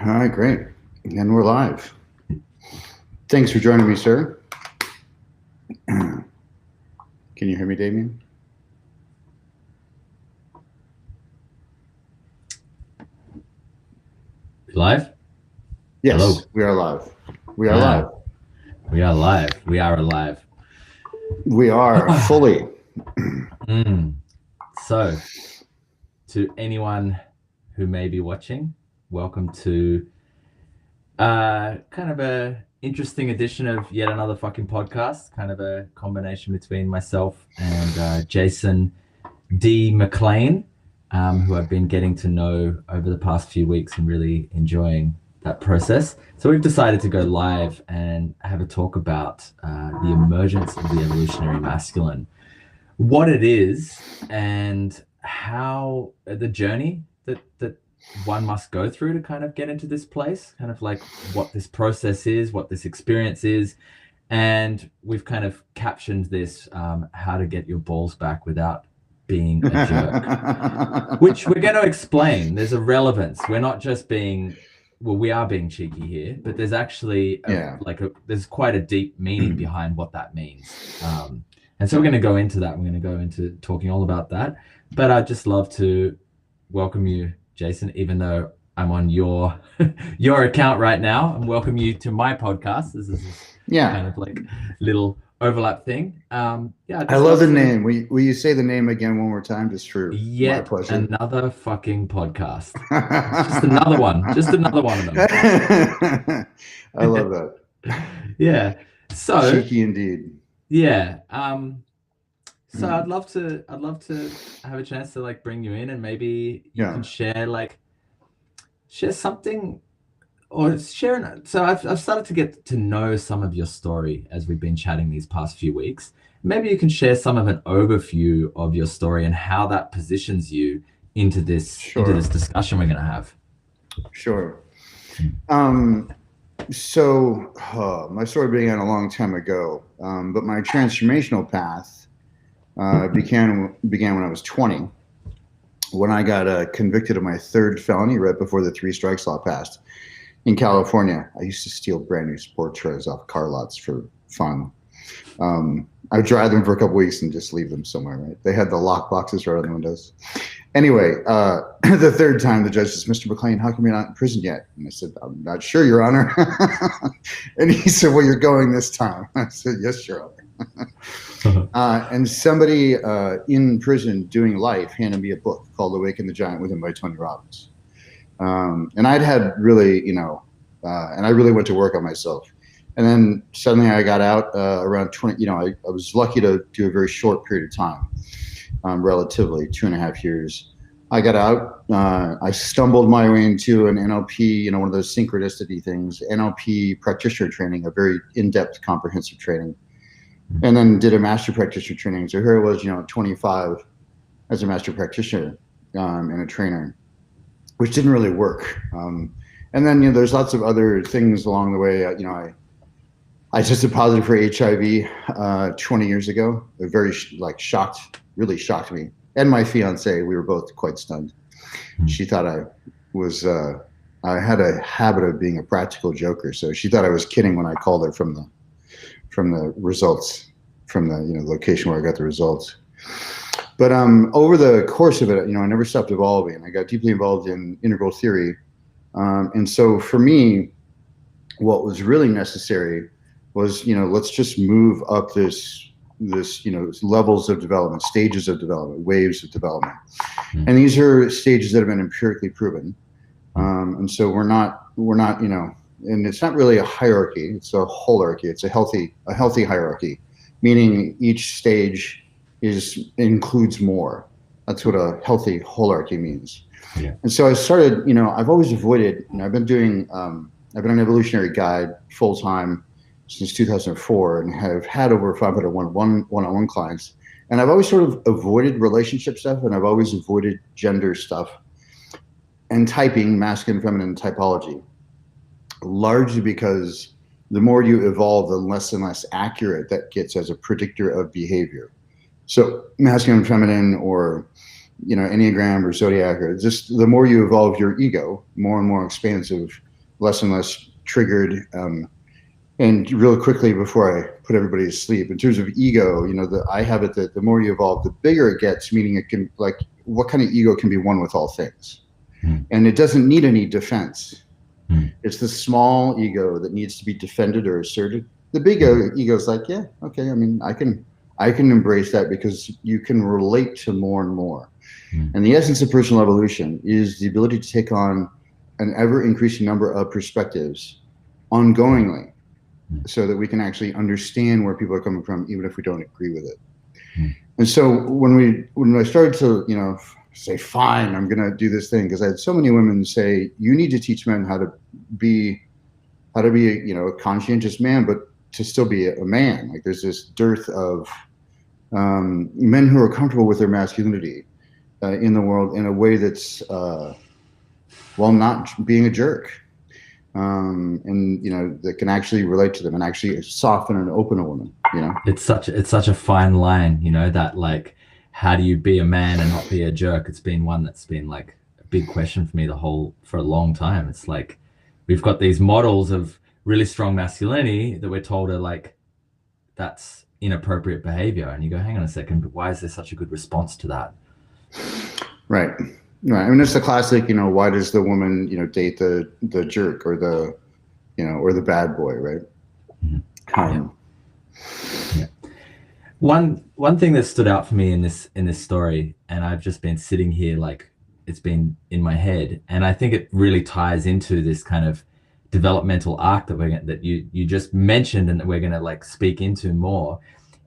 All right, great. And we're live. Thanks for joining me, sir. Can you hear me, Damien? Live? Yes, Hello. we are live. We are live. We are live. We are alive. We are fully. So, to anyone who may be watching, welcome to kind of a interesting edition of yet another fucking podcast. Kind of a combination between myself and Jason D. McLean, who I've been getting to know over the past few weeks and really enjoying that process. So we've decided to go live and have a talk about the emergence of the evolutionary masculine, what it is, and how the journey that one must go through to kind of get into this place, kind of like what this process is, what this experience is. And we've kind of captioned this, how to get your balls back without being a jerk, which we're going to explain. There's a relevance. We're not just being, well, we are being cheeky here, but there's actually there's quite a deep meaning behind what that means. And so we're going to go into that. We're going to go into talking all about that. But I'd just love to welcome you, Jason, even though I'm on your account right now, and welcome you to my podcast. This is kind of like little overlap thing. I love the name. Will you say the name again one more time, just for my pleasure? Another fucking podcast. Just another one. Just another one of them. I love that. Yeah. So cheeky indeed. Yeah. So I'd love to have a chance to like bring you in, and maybe you can share something. Or Sharon, so I've started to get to know some of your story as we've been chatting these past few weeks. Maybe you can share some of an overview of your story and how that positions you into this discussion we're going to have. Sure. So my story began a long time ago, but my transformational path began when I was 20, when I got convicted of my third felony right before the 3 strikes law passed. In California, I used to steal brand new sports cars off car lots for fun. I would drive them for a couple weeks and just leave them somewhere, right? They had the lock boxes right on the windows. Anyway, the third time, the judge says, "Mr. McLean, how come you're not in prison yet?" And I said, "I'm not sure, Your Honor." And he said, "Well, you're going this time." I said, "Yes, Your Honor." And somebody in prison doing life handed me a book called "Awaken the Giant Within" by Tony Robbins. And I'd had really, and I really went to work on myself. And then suddenly I got out around 20, I was lucky to do a very short period of time, relatively 2.5 years. I got out, I stumbled my way into an NLP, one of those synchronicity things, NLP practitioner training, a very in-depth comprehensive training, and then did a master practitioner training. So here I was, 25 as a master practitioner and a trainer, which didn't really work. And then, there's lots of other things along the way. I tested positive for HIV 20 years ago. It very really shocked me. And my fiance, we were both quite stunned. She thought I had a habit of being a practical joker. So she thought I was kidding when I called her from the results, from the location where I got the results. But over the course of it, I never stopped evolving. I got deeply involved in integral theory. And so for me, what was really necessary was, let's just move up this levels of development, stages of development, waves of development. And these are stages that have been empirically proven. And so we're not, and it's not really a hierarchy, it's a holarchy. It's a healthy hierarchy, meaning each stage includes more. That's what a healthy holarchy means. Yeah. And so I started, I've always avoided, I've been an evolutionary guide full time since 2004 and have had over 500 one-on-one clients. And I've always sort of avoided relationship stuff, and I've always avoided gender stuff and typing, masculine, feminine typology, largely because the more you evolve, the less and less accurate that gets as a predictor of behavior. So masculine, feminine, or Enneagram or Zodiac, or just the more you evolve your ego, more and more expansive less and less triggered. And real quickly before I put everybody to sleep, in terms of ego, I have it that the more you evolve, the bigger it gets, meaning it can, like, what kind of ego can be one with all things? And it doesn't need any defense. It's the small ego that needs to be defended or asserted. The big ego is like, yeah, okay, I mean, I can embrace that because you can relate to more and more. And the essence of personal evolution is the ability to take on an ever-increasing number of perspectives ongoingly, so that we can actually understand where people are coming from, even if we don't agree with it. And so when I started to, say, fine, I'm going to do this thing, because I had so many women say, you need to teach men how to be a conscientious man, but to still be a man. Like, there's this dearth of men who are comfortable with their masculinity in the world in a way that's while not being a jerk. And that can actually relate to them and actually soften and open a woman. It's such a fine line, that, like, how do you be a man and not be a jerk? It's been one that's been like a big question for me for a long time. It's like, we've got these models of really strong masculinity that we're told are like, that's inappropriate behavior, and you go, hang on a second, but why is there such a good response to that? Right. I mean, it's the classic, why does the woman, date the jerk or the, or the bad boy, right? Yeah. One thing that stood out for me in this story, and I've just been sitting here, like, it's been in my head, and I think it really ties into this kind of developmental arc that you just mentioned, and that we're going to, like, speak into more,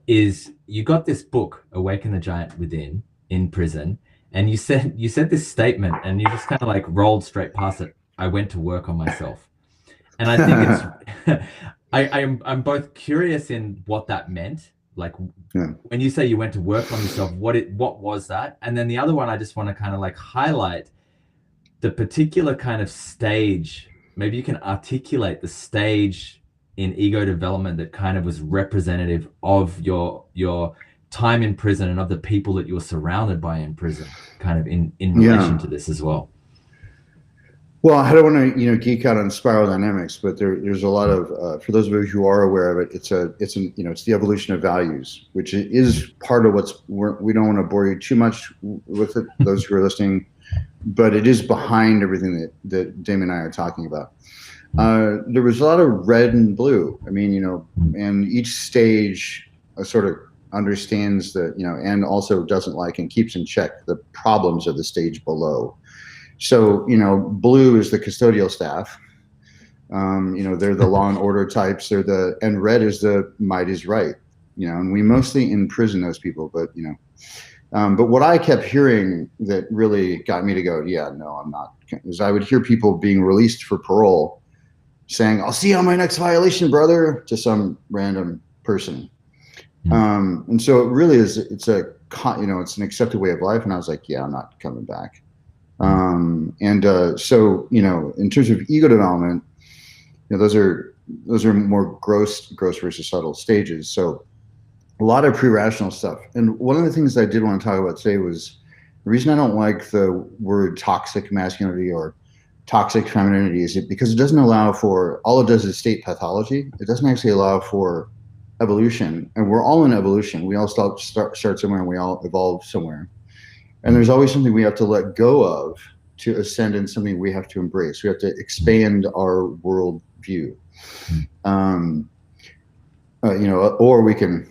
is you got this book, Awaken the Giant Within, in prison. And you said this statement, and you just kind of like rolled straight past it. I went to work on myself. And I think it's, I'm both curious in what that meant. Like, when you say you went to work on yourself, what was that? And then the other one, I just want to kind of like highlight the particular kind of stage. Maybe you can articulate the stage in ego development that kind of was representative of your time in prison and of the people that you were surrounded by in prison, kind of in relation to this as well. Well, I don't want to geek out on spiral dynamics, but there's a lot of for those of you who are aware of it, it's the evolution of values, which is part of we don't want to bore you too much with it, those who are listening, but it is behind everything that Damon and I are talking about. There was a lot of red and blue. I mean, and each stage sort of understands that, and also doesn't like and keeps in check the problems of the stage below. So, blue is the custodial staff. They're the law and order types. And red is the might is right. And we mostly imprison those people, but what I kept hearing that really got me to go, yeah, no, I'm not, is I would hear people being released for parole saying, I'll see you on my next violation, brother, to some random person. And so it really is, it's an accepted way of life. And I was like, yeah, I'm not coming back. So, in terms of ego development, those are more gross versus subtle stages. So a lot of pre-rational stuff. And one of the things I did want to talk about today was the reason I don't like the word toxic masculinity or toxic femininity is because it doesn't allow for, all it does is state pathology. It doesn't actually allow for evolution, and we're all in evolution. We all start somewhere, and we all evolve somewhere. And there's always something we have to let go of to ascend, and something we have to embrace. We have to expand our world view, or we can,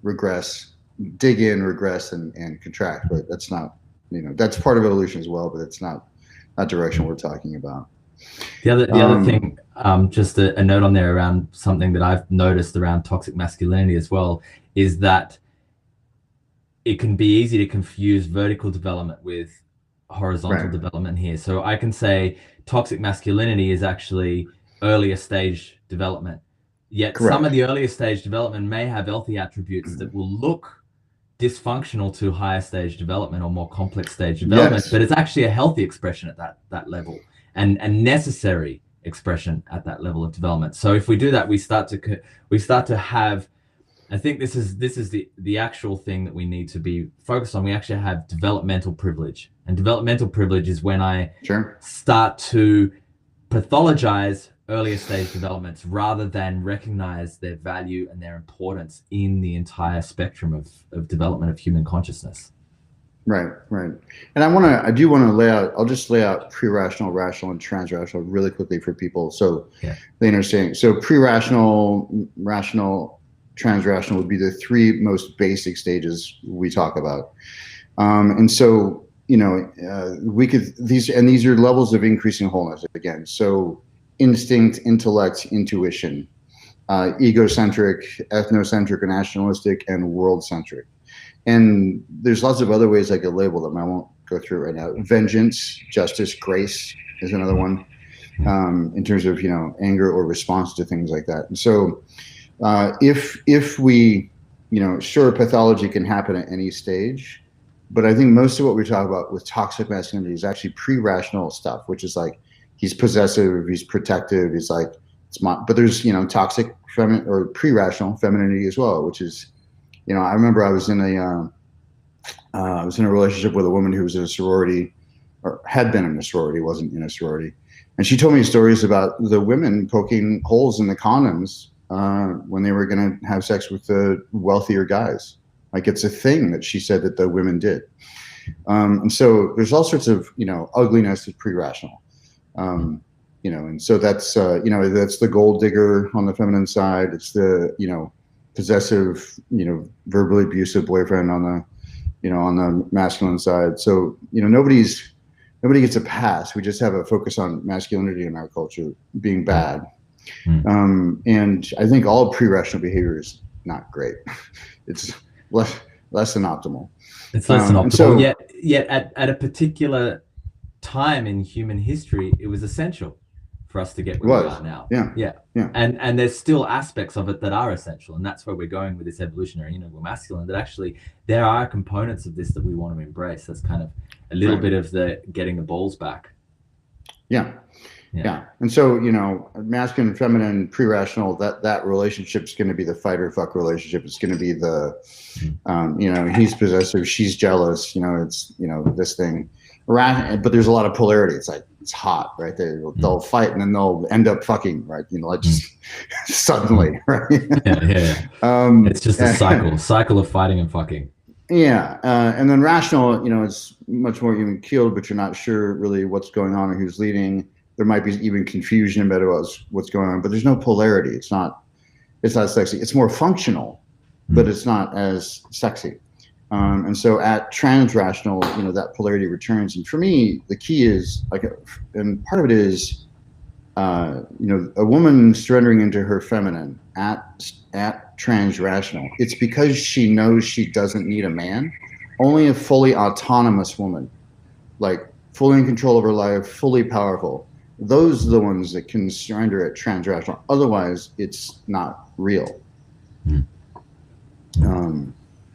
regress, dig in, regress, and contract. But that's not, that's part of evolution as well. But it's not that direction we're talking about. The other thing, just a note on there around something that I've noticed around toxic masculinity as well, is that it can be easy to confuse vertical development with horizontal development here. So I can say toxic masculinity is actually earlier stage development. Yet some of the earlier stage development may have healthy attributes that will look dysfunctional to higher stage development or more complex stage development, but it's actually a healthy expression at that level. And necessary expression at that level of development. So if we do that, we start to have, I think this is the actual thing that we need to be focused on. We actually have developmental privilege, and developmental privilege is when I start to pathologize earlier stage developments rather than recognize their value and their importance in the entire spectrum of development of human consciousness. Right. And I do want to lay out, I'll just lay out pre-rational, rational, and transrational really quickly for people so they understand. So pre-rational, rational, transrational would be the three most basic stages we talk about. And so, these are levels of increasing wholeness again. So instinct, intellect, intuition, egocentric, ethnocentric or nationalistic, and world-centric. And there's lots of other ways I could label them. I won't go through it right now. Vengeance, justice, grace is another one, in terms of, anger or response to things like that. And so if we, sure, pathology can happen at any stage, but I think most of what we talk about with toxic masculinity is actually pre-rational stuff, which is like he's possessive, he's protective, he's like, but there's, toxic feminine or pre-rational femininity as well, which is, I remember I was in a relationship with a woman who was in a sorority, or had been in a sorority, wasn't in a sorority. And she told me stories about the women poking holes in the condoms when they were going to have sex with the wealthier guys. Like it's a thing that she said that the women did. And so there's all sorts of, ugliness of pre-rational. And so that's, that's the gold digger on the feminine side. It's the, possessive, verbally abusive boyfriend on the masculine side. So, nobody gets a pass. We just have a focus on masculinity in our culture being bad. And I think all pre-rational behavior is not great. It's less than optimal. It's less than optimal. So, yet at a particular time in human history, it was essential for us to get where we are now. Yeah. And there's still aspects of it that are essential, and that's where we're going with this evolutionary, we're masculine. That actually there are components of this that we want to embrace. That's kind of a little bit of the getting the balls back. Yeah. And so, masculine, feminine, pre-rational, that relationship's going to be the fight or fuck relationship. It's going to be the, he's possessive, she's jealous, it's, this thing. But there's a lot of polarity. It's like, it's hot, right? They'll fight and then they'll end up fucking, right? Just suddenly, right? It's just a cycle of fighting and fucking. And then rational, it's much more even keeled, but you're not sure really what's going on or who's leading. There might be even confusion about what's going on, but there's no polarity. It's not sexy. It's more functional, but it's not as sexy. And so at transrational, that polarity returns. And for me, the key is and part of it is, a woman surrendering into her feminine at transrational. It's because she knows she doesn't need a man. Only a fully autonomous woman, like fully in control of her life, fully powerful. Those are the ones that can surrender at transrational. Otherwise, it's not real.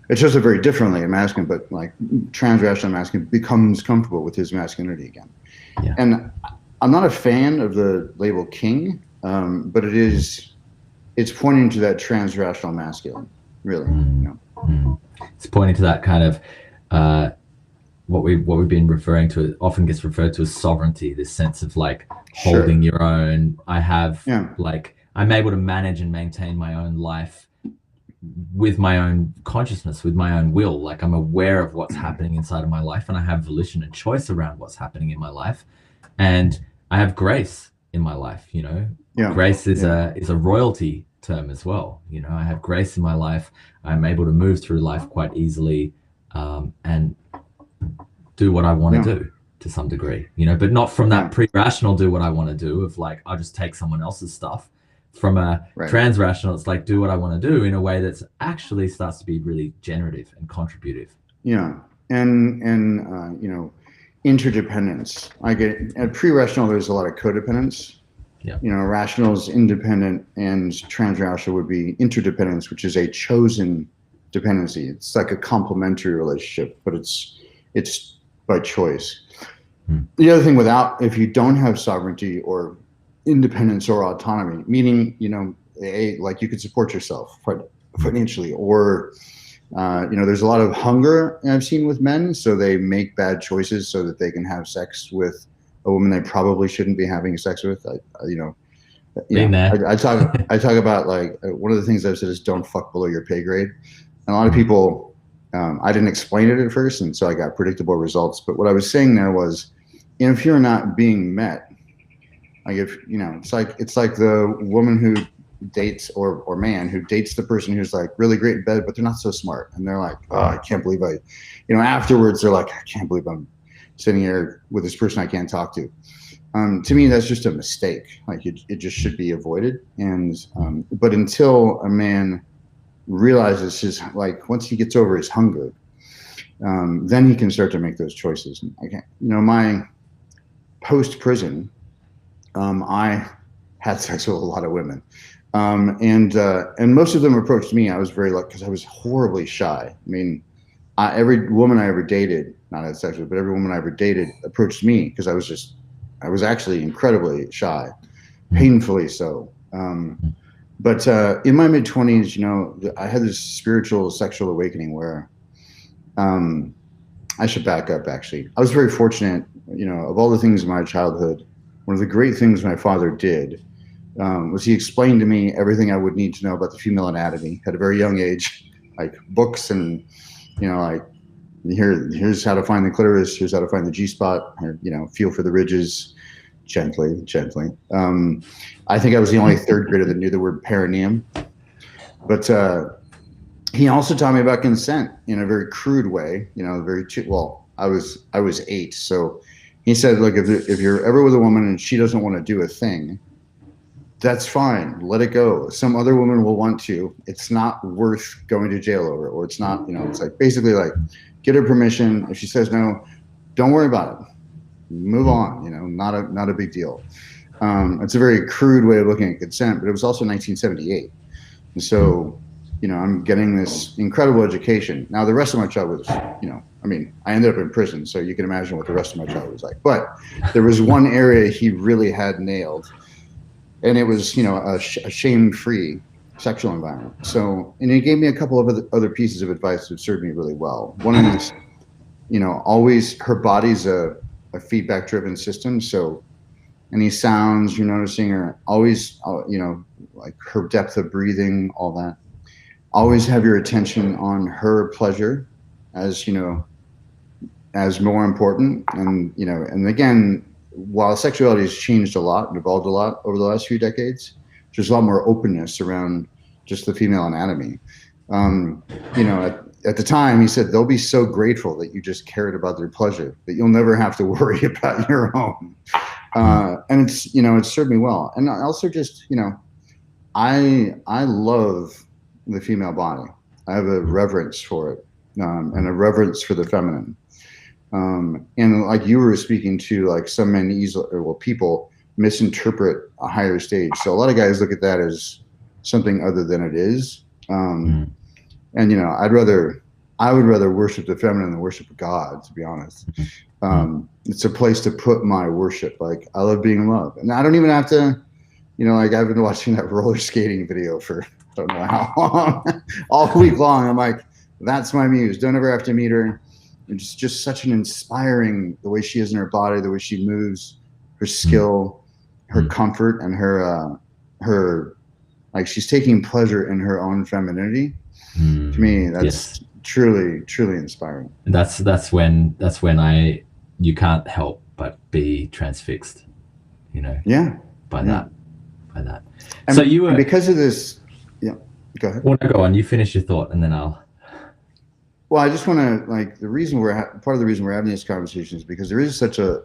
It shows it very differently in masculine, but like transrational masculine becomes comfortable with his masculinity again. And I'm not a fan of the label king, but it's pointing to that transrational masculine, really. It's pointing to that kind of what we've been referring to. It often gets referred to as sovereignty, this sense of like holding your own. I have I'm able to manage and maintain my own life with my own consciousness, with my own will. Like I'm aware of what's happening inside of my life, and I have volition and choice around what's happening in my life, and I have grace in my life. Grace is a royalty term as well. I have grace in my life. I'm able to move through life quite easily, and do what I want to do to some degree, but not from that pre-rational do what I want to do of like I'll just take someone else's stuff. From a transrational, it's like do what I want to do in a way that's actually starts to be really generative and contributive. And interdependence. At pre-rational, there's a lot of codependence. Rational is independent, and transrational would be interdependence, which is a chosen dependency. It's like a complementary relationship, but it's by choice. The other thing, if you don't have sovereignty or independence or autonomy, meaning, like you could support yourself financially, or, there's a lot of hunger I've seen with men. So they make bad choices so that they can have sex with a woman they probably shouldn't be having sex with. Been there. I talk about like one of the things I've said is don't fuck below your pay grade. And a lot of people, I didn't explain it at first, and so I got predictable results. But what I was saying there was, if you're not being met, like if it's like the woman who dates or man who dates the person who's like really great in bed, but they're not so smart, and they're like, oh, I can't believe afterwards they're like, I can't believe I'm sitting here with this person I can't talk to. To me, that's just a mistake. Like it just should be avoided. And but until a man realizes once he gets over his hunger, then he can start to make those choices. My post prison, I had sex with a lot of women, and most of them approached me. I was very lucky because I was horribly shy. I mean, every woman I ever dated, not had sex with, but every woman I ever dated approached me because I was actually incredibly shy, painfully so. But in my mid-20s, I had this spiritual sexual awakening where I should back up, actually. I was very fortunate, of all the things in my childhood, one of the great things my father did was he explained to me everything I would need to know about the female anatomy at a very young age, like books and, here's how to find the clitoris, here's how to find the G-spot, feel for the ridges gently. I think I was the only third grader that knew the word perineum. But he also taught me about consent in a very crude way, I was 8. So he said, look, if you're ever with a woman and she doesn't want to do a thing, that's fine. Let it go. Some other woman will want to. It's not worth going to jail over, or it's not, it's like basically like get her permission. If she says no, don't worry about it. Move on, not a big deal. It's a very crude way of looking at consent, but it was also 1978. And so, I'm getting this incredible education. Now, the rest of my childhood was, I ended up in prison, so you can imagine what the rest of my childhood was like. But there was one area he really had nailed, and it was, a shame-free sexual environment. So, and he gave me a couple of other pieces of advice that served me really well. One is, always, her body's a feedback-driven system. So any sounds you're noticing are always, like her depth of breathing, all that. Always have your attention on her pleasure as, as more important. And, and again, while sexuality has changed a lot and evolved a lot over the last few decades, there's a lot more openness around just the female anatomy. At the time, he said, they'll be so grateful that you just cared about their pleasure, that you'll never have to worry about your own. And it's, it's served me well. And also just, I love the female body. I have a reverence for it, and a reverence for the feminine. And like you were speaking to, like some men people misinterpret a higher stage. So a lot of guys look at that as something other than it is. And I would rather worship the feminine than worship God, to be honest. It's a place to put my worship. Like, I love being in love, and I don't even have to, like I've been watching that roller skating video for I don't know how long, all week long. I'm like, that's my muse. Don't ever have to meet her. It's just such an inspiring, the way she is in her body, the way she moves, her skill, her comfort, and her like she's taking pleasure in her own femininity. To me, that's truly inspiring. That's when you can't help but be transfixed, by that. And so you were, because of this. Yeah, go ahead. Well, no, go on. You finish your thought, and then I'll. Well, I just want to, like, part of the reason we're having this conversation is because there is such a,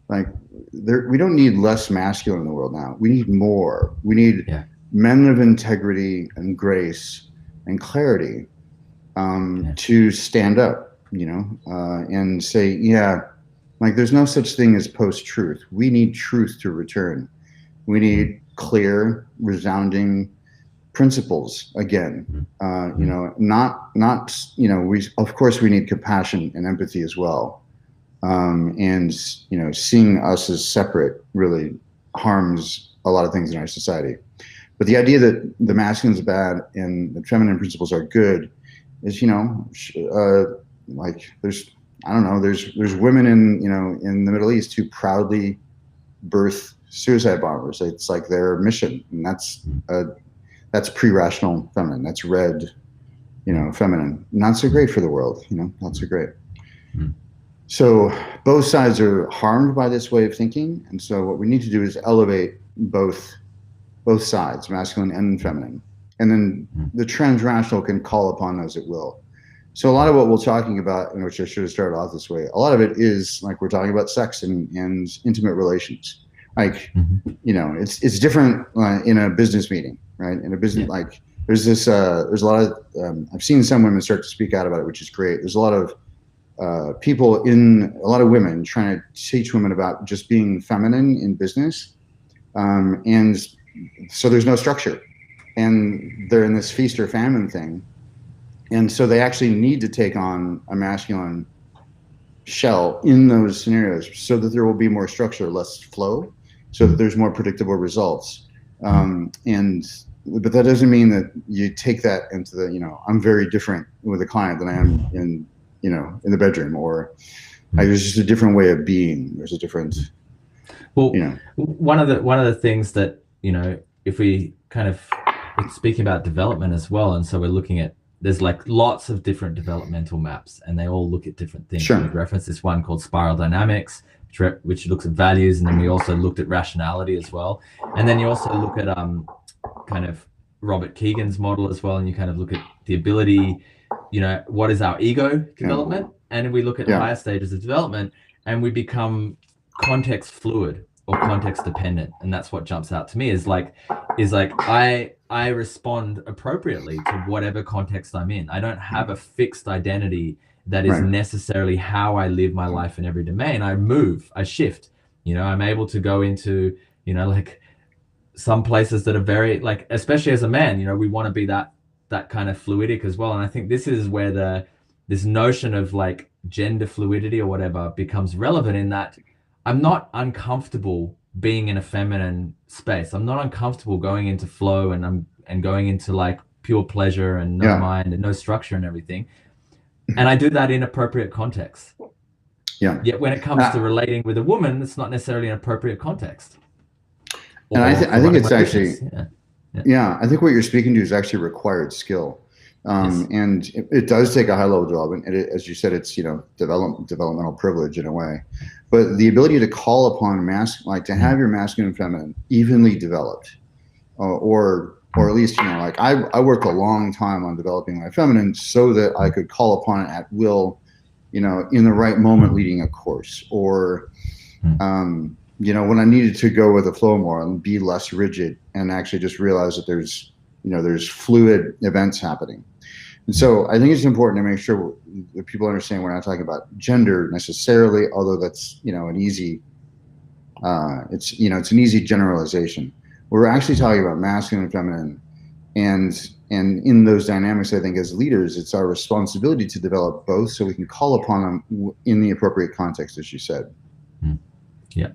we don't need less masculine in the world now. We need more. We need men of integrity and grace and clarity to stand up, and say, there's no such thing as post-truth. We need truth to return. We need clear, resounding principles again. We of course we need compassion and empathy as well. And seeing us as separate really harms a lot of things in our society. But the idea that the masculine is bad and the feminine principles are good is, there's women in the Middle East who proudly birth suicide bombers. It's like their mission, and that's pre-rational feminine. That's red, feminine. Not so great for the world, not so great. So both sides are harmed by this way of thinking, and so what we need to do is elevate both sides, masculine and feminine, and then the transrational can call upon those at will. So a lot of what we're talking about, and which I should have started off this way, a lot of it is like we're talking about sex and intimate relations. Like, it's different in a business meeting, right? In a business, like there's a lot of, I've seen some women start to speak out about it, which is great. There's a lot of a lot of women trying to teach women about just being feminine in business. And so there's no structure, and they're in this feast or famine thing. And so they actually need to take on a masculine shell in those scenarios so that there will be more structure, less flow, so that there's more predictable results. But that doesn't mean that you take that into the, I'm very different with a client than I am in the bedroom, or there's just a different way of being. There's a different, one of the things that, if we kind of speaking about development as well, and so we're looking at, there's like lots of different developmental maps, and they all look at different things. Sure. We referenced this one called spiral dynamics, which looks at values, and then we also looked at rationality as well. And then you also look at kind of Robert Keegan's model as well, and you kind of look at the ability, what is our ego development, and we look at higher stages of development, and we become context fluid or context dependent. And that's what jumps out to me is like I respond appropriately to whatever context I'm in. I don't have a fixed identity that is necessarily how I live my life in every domain. I move, I shift. I'm able to go into, like some places that are very, like, especially as a man, we want to be that kind of fluidic as well. And I think this is where this notion of like gender fluidity or whatever becomes relevant, in that I'm not uncomfortable being in a feminine space. I'm not uncomfortable going into flow and going into like pure pleasure and no mind and no structure and everything. And I do that in appropriate context. Yeah. Yet when it comes to relating with a woman, it's not necessarily an appropriate context. And I think it's actually, I think what you're speaking to is actually required skill. And it does take a high level of development. And as you said, it's, developmental privilege in a way, but the ability to call upon to have your masculine and feminine evenly developed, or at least, like I worked a long time on developing my feminine so that I could call upon it at will, in the right moment leading a course, or, when I needed to go with the flow more and be less rigid and actually just realize that there's fluid events happening. And so I think it's important to make sure that people understand we're not talking about gender necessarily, although that's, an easy, it's an easy generalization. We're actually talking about masculine and feminine, and in those dynamics, I think as leaders, it's our responsibility to develop both so we can call upon them in the appropriate context, as you said. Yeah.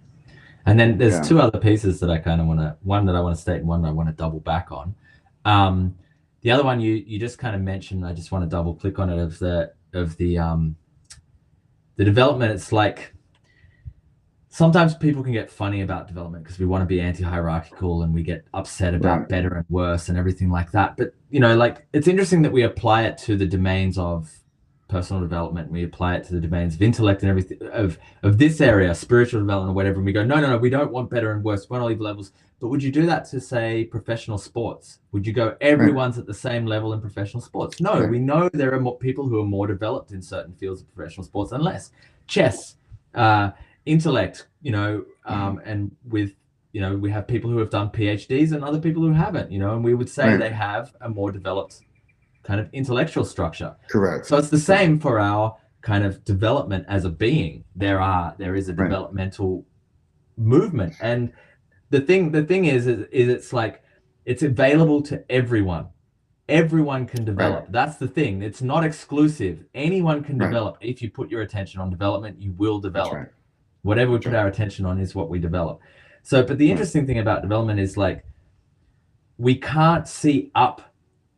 And then there's two other pieces that I kind of one that I want to state and one that I want to double back on. The other one you just kind of mentioned, I just want to double click on it, of the development. It's like sometimes people can get funny about development because we want to be anti-hierarchical and we get upset about better and worse and everything like that. But like it's interesting that we apply it to the domains of personal development. We apply it to the domains of intellect and everything of this area, spiritual development or whatever. And we go, no, we don't want better and worse. We want to leave levels. But would you do that to, say, professional sports? Would you go, everyone's at the same level in professional sports? No, we know there are more people who are more developed in certain fields of professional sports than less. Chess, intellect, and with, we have people who have done PhDs and other people who haven't, and we would say they have a more developed kind of intellectual structure. Correct. So it's the same for our kind of development as a being. There is a developmental movement, and the thing is it's like it's available to everyone. Everyone can develop. That's the thing. It's not exclusive. Anyone can develop. If you put your attention on development, you will develop. Whatever we put our attention on is what we develop. So, but the interesting thing about development is like we can't see up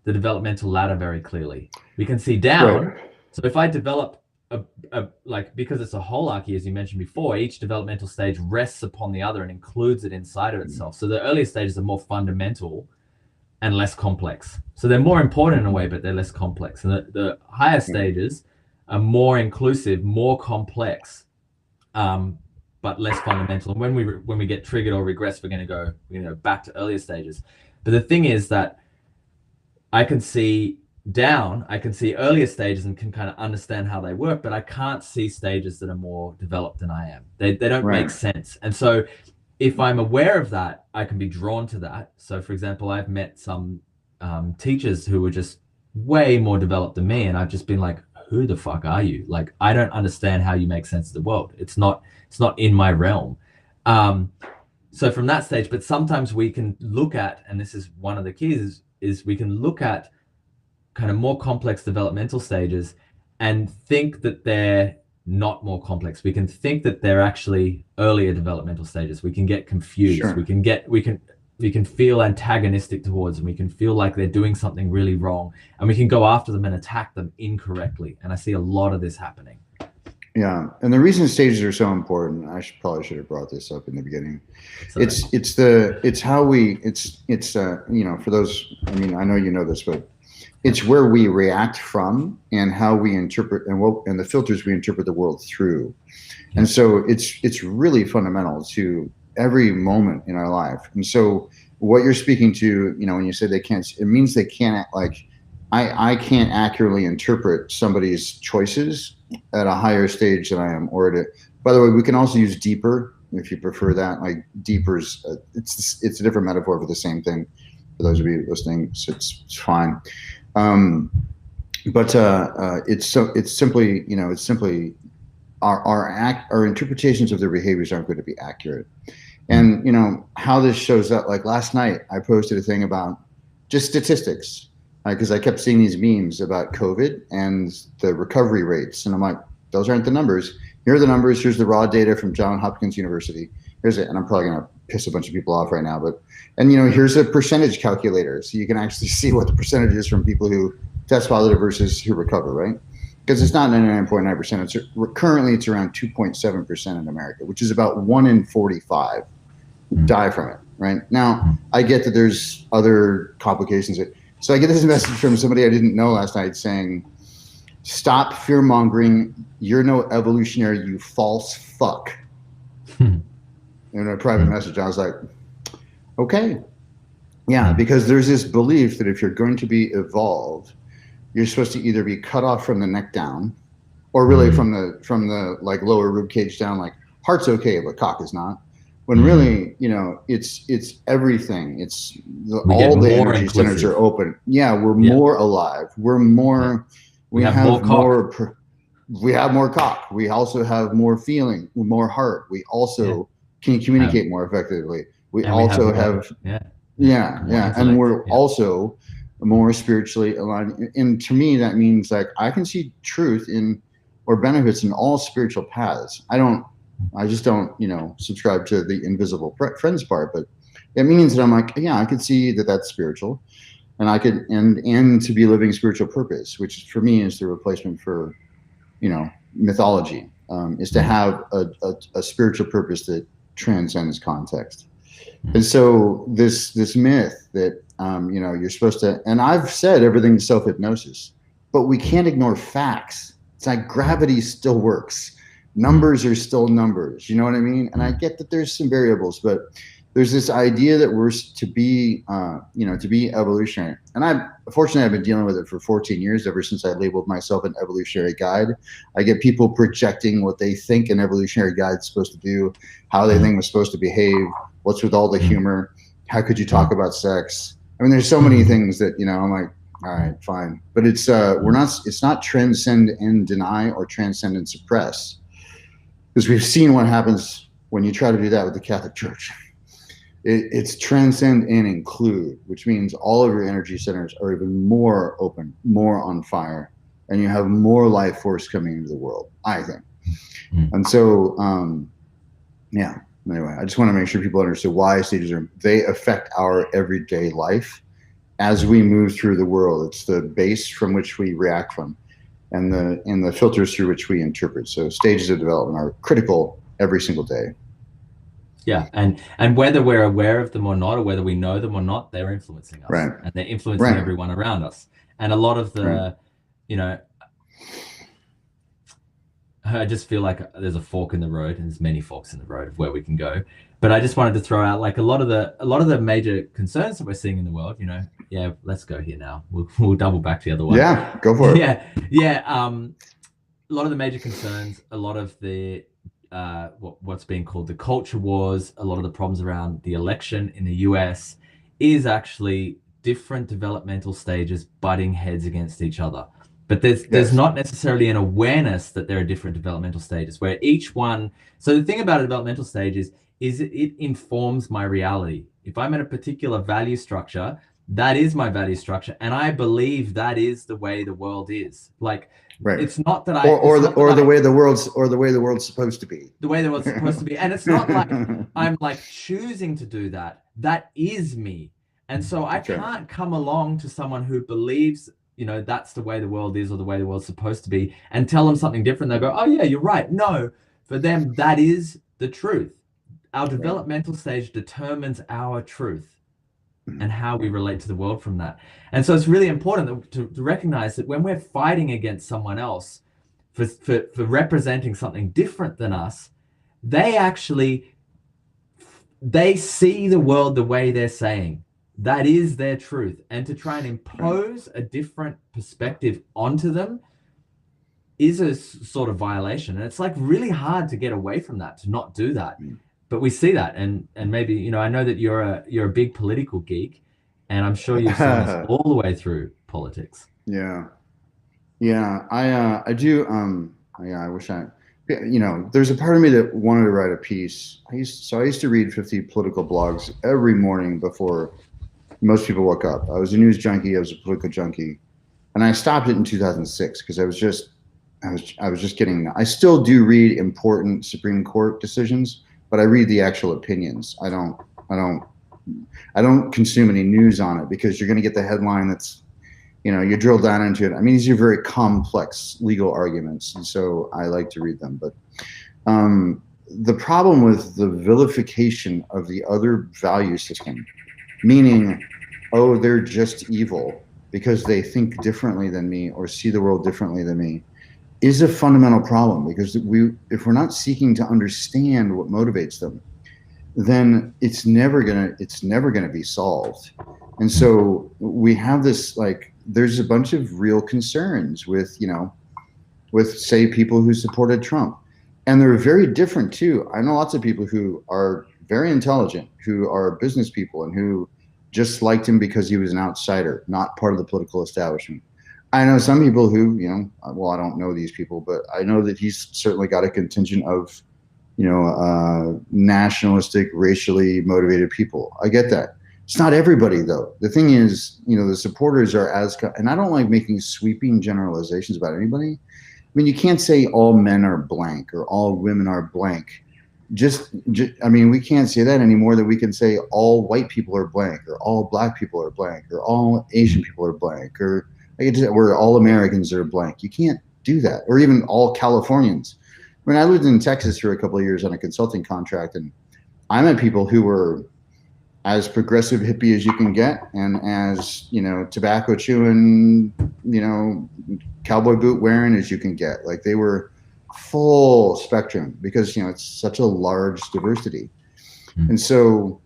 the developmental ladder very clearly. We can see down. So if I develop like, because it's a holarchy, as you mentioned before, each developmental stage rests upon the other and includes it inside of itself. So the earlier stages are more fundamental and less complex. So they're more important in a way, but they're less complex. And the higher stages are more inclusive, more complex, but less fundamental. And when we get triggered or regress, we're going to go back to earlier stages. But the thing is that I can see earlier stages and can kind of understand how they work, but I can't see stages that are more developed than I am. They don't make sense. And so if I'm aware of that, I can be drawn to that. So for example, I've met some teachers who were just way more developed than me, and I've just been like, who the fuck are you? Like, I don't understand how you make sense of the world. It's not in my realm. So from that stage, but sometimes we can look at, and this is one of the keys, is we can look at kind of more complex developmental stages and think that they're not more complex. We can think that they're actually earlier developmental stages. We can get confused. Sure. We can feel antagonistic towards them. We can feel like they're doing something really wrong, and we can go after them and attack them incorrectly. And I see a lot of this happening. Yeah, and the reason stages are so important, I probably should have brought this up in the beginning. Sorry. It's how we for those, I mean, I know you know this, but it's where we react from and how we interpret and the filters we interpret the world through. Yeah. And so it's really fundamental to every moment in our life. And so what you're speaking to, when you say they can't, it means they can't, like, I can't accurately interpret somebody's choices at a higher stage than I am, by the way, we can also use deeper if you prefer that. Like, deeper's it's a different metaphor for the same thing. For those of you listening, so it's fine. But it's simply our interpretations of their behaviors aren't going to be accurate. And how this shows up, like last night I posted a thing about just statistics, because I kept seeing these memes about COVID and the recovery rates, and I'm like, those aren't the numbers. Here are the numbers. Here's the raw data from Johns Hopkins University. Here's it. And I'm probably going to piss a bunch of people off right now, and here's a percentage calculator. So you can actually see what the percentage is from people who test positive versus who recover, right? Because it's not 99.9%. Currently it's around 2.7% in America, which is about 1 in 45 die from it, right? Now, I get that there's other complications. So I get this message from somebody I didn't know last night saying, stop fear-mongering. You're no evolutionary, you false fuck. In a private message, I was like, okay. Yeah, because there's this belief that if you're going to be evolved, you're supposed to either be cut off from the neck down, or really from the like lower rib cage down, like heart's okay, but cock is not. When really, it's everything. It's all the energy centers are open. Yeah, we're more alive. We're more. We have more. We have more cock. We also have more feeling, more heart. We also can communicate more effectively. We also have. And we're also more spiritually aligned. And to me, that means like I can see truth in or benefits in all spiritual paths. I just don't, subscribe to the invisible friends part, but it means that I'm like, yeah, I could see that that's spiritual, and I could, and to be living spiritual purpose, which for me is the replacement for, mythology, is to have a spiritual purpose that transcends context. And so this myth that, you're supposed to, and I've said everything's self-hypnosis, but we can't ignore facts. It's like gravity still works. Numbers are still numbers, you know what I mean? And I get that there's some variables, but there's this idea that we're to be evolutionary. And fortunately, I've been dealing with it for 14 years, ever since I labeled myself an evolutionary guide. I get people projecting what they think an evolutionary guide is supposed to do, how they think we're supposed to behave, what's with all the humor, how could you talk about sex? I mean, there's so many things that, I'm like, all right, fine. But it's not transcend and deny or transcend and suppress. Because we've seen what happens when you try to do that with the Catholic Church. It's transcend and include, which means all of your energy centers are even more open, more on fire, and you have more life force coming into the world, I think. And so, anyway, I just want to make sure people understand why stages they affect our everyday life as we move through the world. It's the base from which we react from. and the filters through which we interpret. So stages of development are critical every single day. Yeah, and whether we're aware of them or not, or whether we know them or not, they're influencing us, Right. and they're influencing everyone around us. And a lot of the, you know, I just feel like there's a fork in the road, and there's many forks in the road of where we can go. But I just wanted to throw out like a lot of the major concerns that we're seeing in the world. You know, yeah, let's go here now. We'll double back to the other one. Yeah, go for it. Yeah. A lot of the major concerns, a lot of the what's being called the culture wars, a lot of the problems around the election in the US is actually different developmental stages butting heads against each other. But there's not necessarily an awareness that there are different developmental stages where each one. So the thing about a developmental stage is it informs my reality. If I'm in a particular value structure, that is my value structure, and I believe that is the way the world is. Like, it's not that the way the world's supposed to be. The way the world's supposed to be, and it's not like I'm like choosing to do that. That is me, and so I can't come along to someone who believes, you know, that's the way the world is or the way the world's supposed to be, and tell them something different. They'll go, oh yeah, you're right. No, for them, that is the truth. Our developmental stage determines our truth and how we relate to the world from that. And so it's really important to recognize that when we're fighting against someone else for representing something different than us, they see the world the way they're saying. That is their truth. And to try and impose a different perspective onto them is a sort of violation. And it's like really hard to get away from that, to not do that. But we see that, and maybe, you know, I know that you're a big political geek, and I'm sure you've seen this all the way through politics. Yeah, I do. I wish you know, there's a part of me that wanted to write a piece. I used to read 50 political blogs every morning before most people woke up. I was a news junkie. I was a political junkie, and I stopped it in 2006 because I was just getting. I still do read important Supreme Court decisions, but I read the actual opinions. I don't consume any news on it, because you're going to get the headline that's, you know, you drill down into it. I mean, these are very complex legal arguments, and so I like to read them. But the problem with the vilification of the other value system, meaning, oh, they're just evil because they think differently than me or see the world differently than me, is a fundamental problem. Because if we're not seeking to understand what motivates them, then it's never gonna be solved. And so we have this, like, there's a bunch of real concerns with, you know, with, say, people who supported Trump, and they're very different too. I know lots of people who are very intelligent, who are business people, and who just liked him because he was an outsider, not part of the political establishment. I know some people who, you know, well, I don't know these people, but I know that he's certainly got a contingent of, you know, nationalistic, racially motivated people. I get that. It's not everybody, though. The thing is, you know, the supporters are and I don't like making sweeping generalizations about anybody. I mean, you can't say all men are blank or all women are blank. I mean, we can't say that anymore than we can say all white people are blank, or all black people are blank, or all Asian people are blank, or where all Americans are blank. You can't do that. Or even all Californians. I mean, I lived in Texas for a couple of years on a consulting contract, and I met people who were as progressive hippie as you can get, and as, you know, tobacco chewing, you know, cowboy boot wearing as you can get. Like, they were full spectrum, because, you know, it's such a large diversity. And so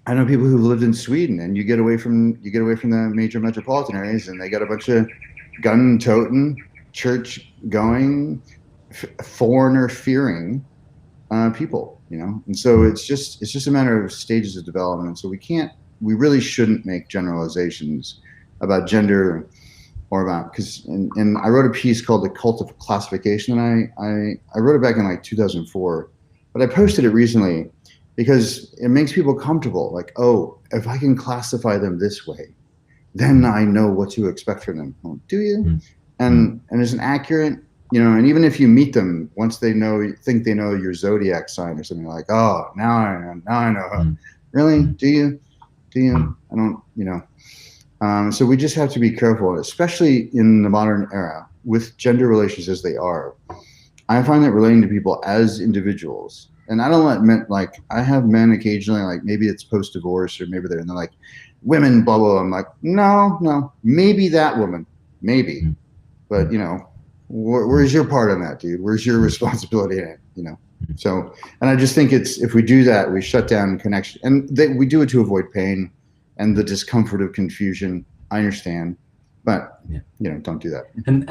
I know people who lived in Sweden, and you get away from the major metropolitan areas, and they got a bunch of gun-toting, church-going, foreigner-fearing people, you know. And so it's just a matter of stages of development. So we really shouldn't make generalizations about gender, or about, because, and I wrote a piece called The Cult of Classification, and I wrote it back in like 2004, but I posted it recently because it makes people comfortable. Like, oh, if I can classify them this way, then I know what to expect from them. Well, do you? And is it accurate? You know, and even if you meet them, once they think they know your zodiac sign or something, like, oh, now I know. Really? Do you? I don't, you know. So we just have to be careful, especially in the modern era with gender relations as they are. I find that relating to people as individuals, and I don't let men, like, I have men occasionally, like maybe it's post divorce or maybe they're like, women, blah, blah, blah. I'm like, no, maybe that woman, maybe, but where's your part on that, dude? Where's your responsibility in it? So, and I just think if we do that, we shut down connection, and we do it to avoid pain and the discomfort of confusion. I understand, but don't do that. And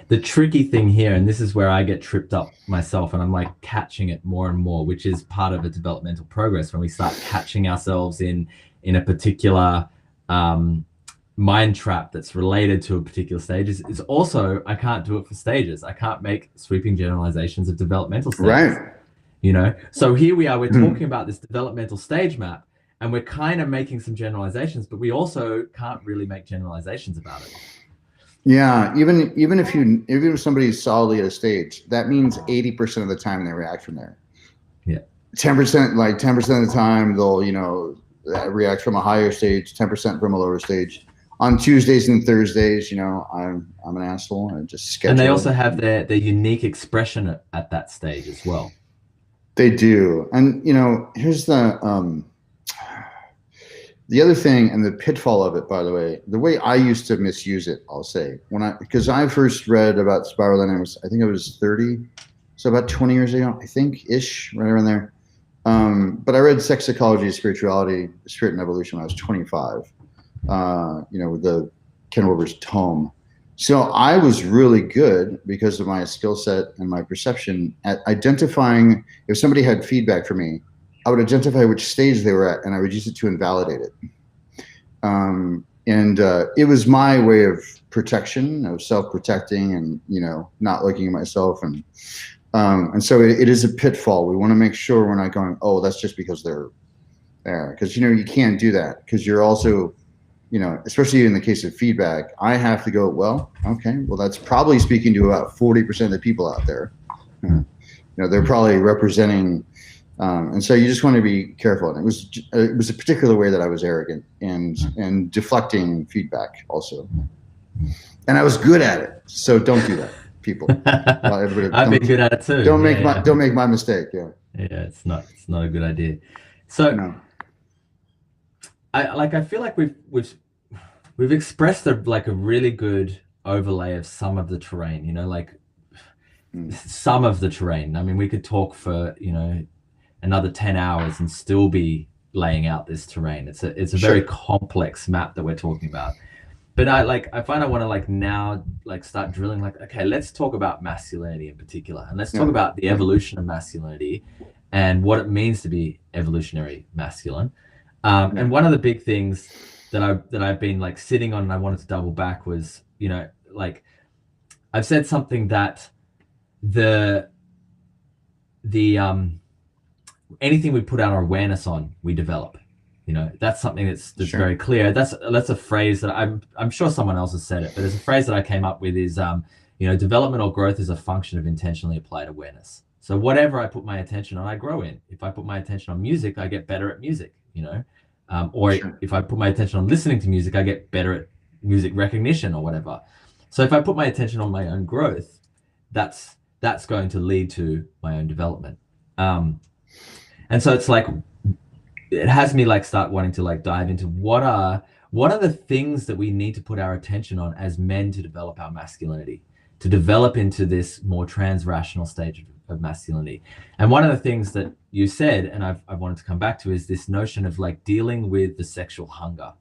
the tricky thing here, and this is where I get tripped up myself, and I'm like catching it more and more, which is part of a developmental progress when we start catching ourselves in a particular mind trap that's related to a particular stage. Is also, I can't do it for stages. I can't make sweeping generalizations of developmental stages. Right. So here we are, we're talking about this developmental stage map, and we're kind of making some generalizations, but we also can't really make generalizations about it. Yeah, even if somebody's solidly at a stage, that means 80% of the time they react from there. Yeah. 10%, like 10% of the time they'll react from a higher stage, 10% from a lower stage. On Tuesdays and Thursdays, I'm an asshole and just schedule. And they also have their unique expression at that stage as well. They do, and here's the other thing, and the pitfall of it, by the way I used to misuse it, I'll say, because I first read about spiral dynamics, I think I was 30, so about 20 years ago, I think, ish, right around there. But I read Sex, Psychology, Spirituality, Spirit and Evolution when I was 25, with the Ken Wilber's tome. So I was really good because of my skill set and my perception at identifying if somebody had feedback for me. I would identify which stage they were at, and I would use it to invalidate it. And it was my way of protection, of self-protecting, and not looking at myself. And so it is a pitfall. We want to make sure we're not going, oh, that's just because they're there, because you can't do that, because you're also, especially in the case of feedback, I have to go, well, okay, well, that's probably speaking to about 40% of the people out there. They're probably representing. And so you just want to be careful. And it was a particular way that I was arrogant and deflecting feedback also. And I was good at it. So don't do that, people. I've been good at it too. Don't make my mistake. Yeah. Yeah, it's not a good idea. So I feel like we've expressed a really good overlay of some of the terrain, some of the terrain. I mean, we could talk for, another 10 hours and still be laying out this terrain. It's a very complex map that we're talking about. But I find I want to now start drilling, okay, let's talk about masculinity in particular, and let's talk about the evolution of masculinity and what it means to be evolutionary masculine. And one of the big things that I've been sitting on and I wanted to double back was, I've said something that anything we put our awareness on, we develop. That's something that's very clear. That's a phrase that I'm sure someone else has said it, but there's a phrase that I came up with is, development or growth is a function of intentionally applied awareness. So whatever I put my attention on, I grow in. If I put my attention on music, I get better at music, if I put my attention on listening to music, I get better at music recognition or whatever. So if I put my attention on my own growth, that's going to lead to my own development. And so it's it has me start wanting to dive into what are the things that we need to put our attention on as men to develop our masculinity, to develop into this more transrational stage of masculinity. And one of the things that you said, and I've wanted to come back to, is this notion of dealing with the sexual hunger.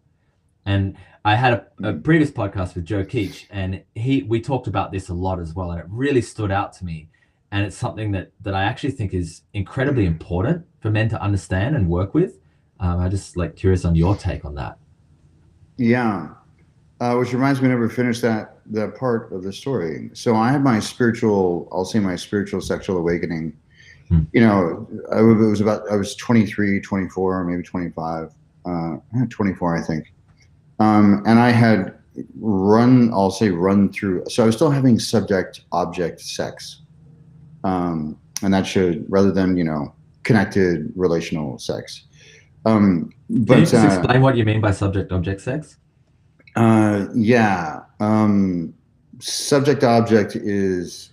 And I had a previous podcast with Joe Keach, and we talked about this a lot as well, and it really stood out to me. And it's something that I actually think is incredibly important for men to understand and work with. I just curious on your take on that. Yeah. Which reminds me, I never finished that part of the story. So I had my spiritual sexual awakening. I was 23, 24, maybe 25, 24, I think. And I had run through, so I was still having subject-object sex. And that should, rather than, connected relational sex. But can you just explain what you mean by subject-object sex? Yeah. Subject object is,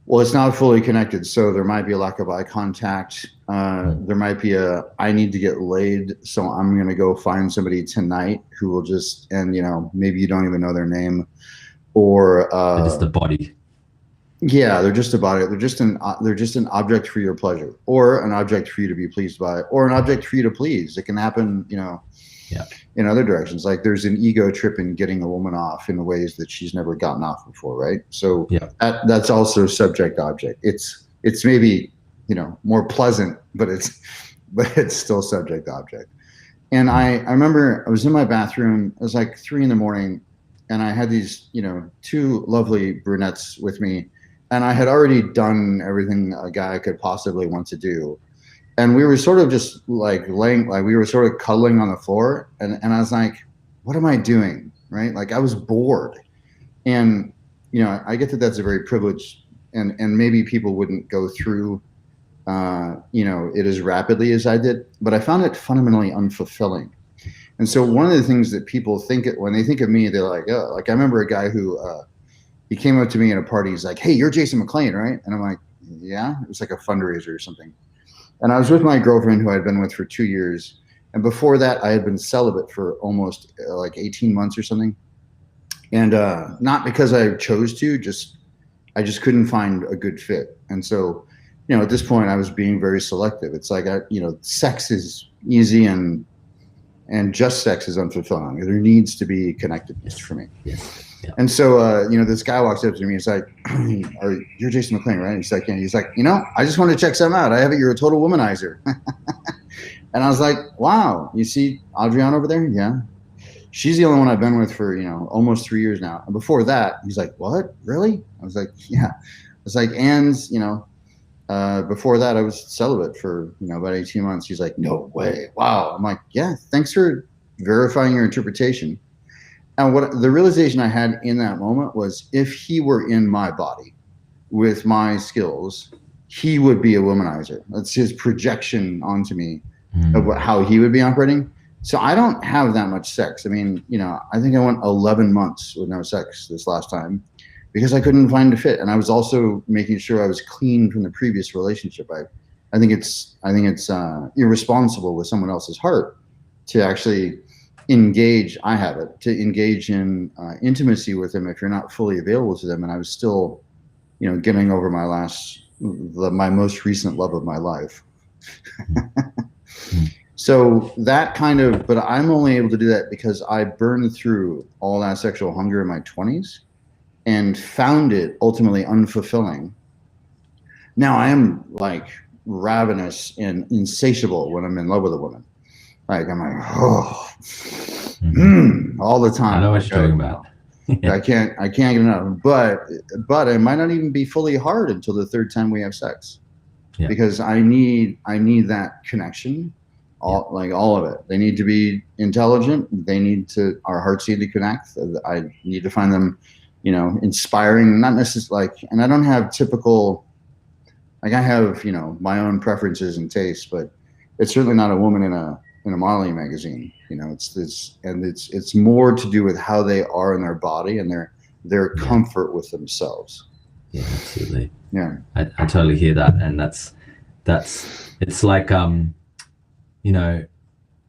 well, it's not fully connected. So there might be a lack of eye contact. There might be I need to get laid. So I'm going to go find somebody tonight who will just, and maybe you don't even know their name, or, They're just the body. yeah, they're just about it. They're just an object for your pleasure, or an object for you to be pleased by, or an object for you to please. It can happen, Yeah. in other directions. Like there's an ego trip in getting a woman off in ways that she's never gotten off before, right? So Yeah. that's also subject object. It's maybe more pleasant, but it's still subject object. And I remember I was in my bathroom. It was like 3 a.m, and I had these two lovely brunettes with me, and I had already done everything a guy could possibly want to do, and we were sort of just like laying, like we were sort of cuddling on the floor, and I was like, what am I doing, right? Like I was bored. And I get that that's a very privileged, and maybe people wouldn't go through it as rapidly as I did, but I found it fundamentally unfulfilling. And so one of the things that people think when they think of me, they're like, oh, like I remember a guy who he came up to me at a party. He's like, hey, you're Jason McLean, right? And I'm like, yeah. It was like a fundraiser or something. And I was with my girlfriend who I'd been with for 2 years. And before that, I had been celibate for almost like 18 months or something. And not because I chose to, I just couldn't find a good fit. And so, at this point, I was being very selective. It's like, sex is easy and just sex is unfulfilling. There needs to be connectedness for me. Yes. Yeah. And so, this guy walks up to me. He's like, you're Jason McLean, right? He's like, yeah. He's like, I just want to check something out. I have it. You're a total womanizer. And I was like, wow, you see Adrienne over there? Yeah. She's the only one I've been with for, almost 3 years now. And before that, he's like, what? Really? I was like, yeah. I was like, and, before that, I was celibate for, about 18 months. He's like, no way. Wow. I'm like, yeah, thanks for verifying your interpretation. And what the realization I had in that moment was, if he were in my body with my skills, he would be a womanizer. That's his projection onto me of how he would be operating. So I don't have that much sex. I mean, I think I went 11 months with no sex this last time because I couldn't find a fit. And I was also making sure I was clean from the previous relationship. I think it's irresponsible with someone else's heart to actually engage. I have it to engage in intimacy with them if you're not fully available to them. And I was still, getting over my most recent love of my life. So that but I'm only able to do that because I burned through all that sexual hunger in my 20s and found it ultimately unfulfilling. Now I am like ravenous and insatiable when I'm in love with a woman. Like I'm like, all the time. I know what you're talking about. I can't get enough. But it might not even be fully hard until the third time we have sex, because I need that connection. All of it. They need to be intelligent. Our hearts need to connect. I need to find them, inspiring, not necessarily and I don't have typical, I have, my own preferences and tastes, but it's certainly not a woman in a modeling magazine. It's more to do with how they are in their body and their comfort with themselves. Yeah, absolutely. Yeah. I totally hear that. And it's like,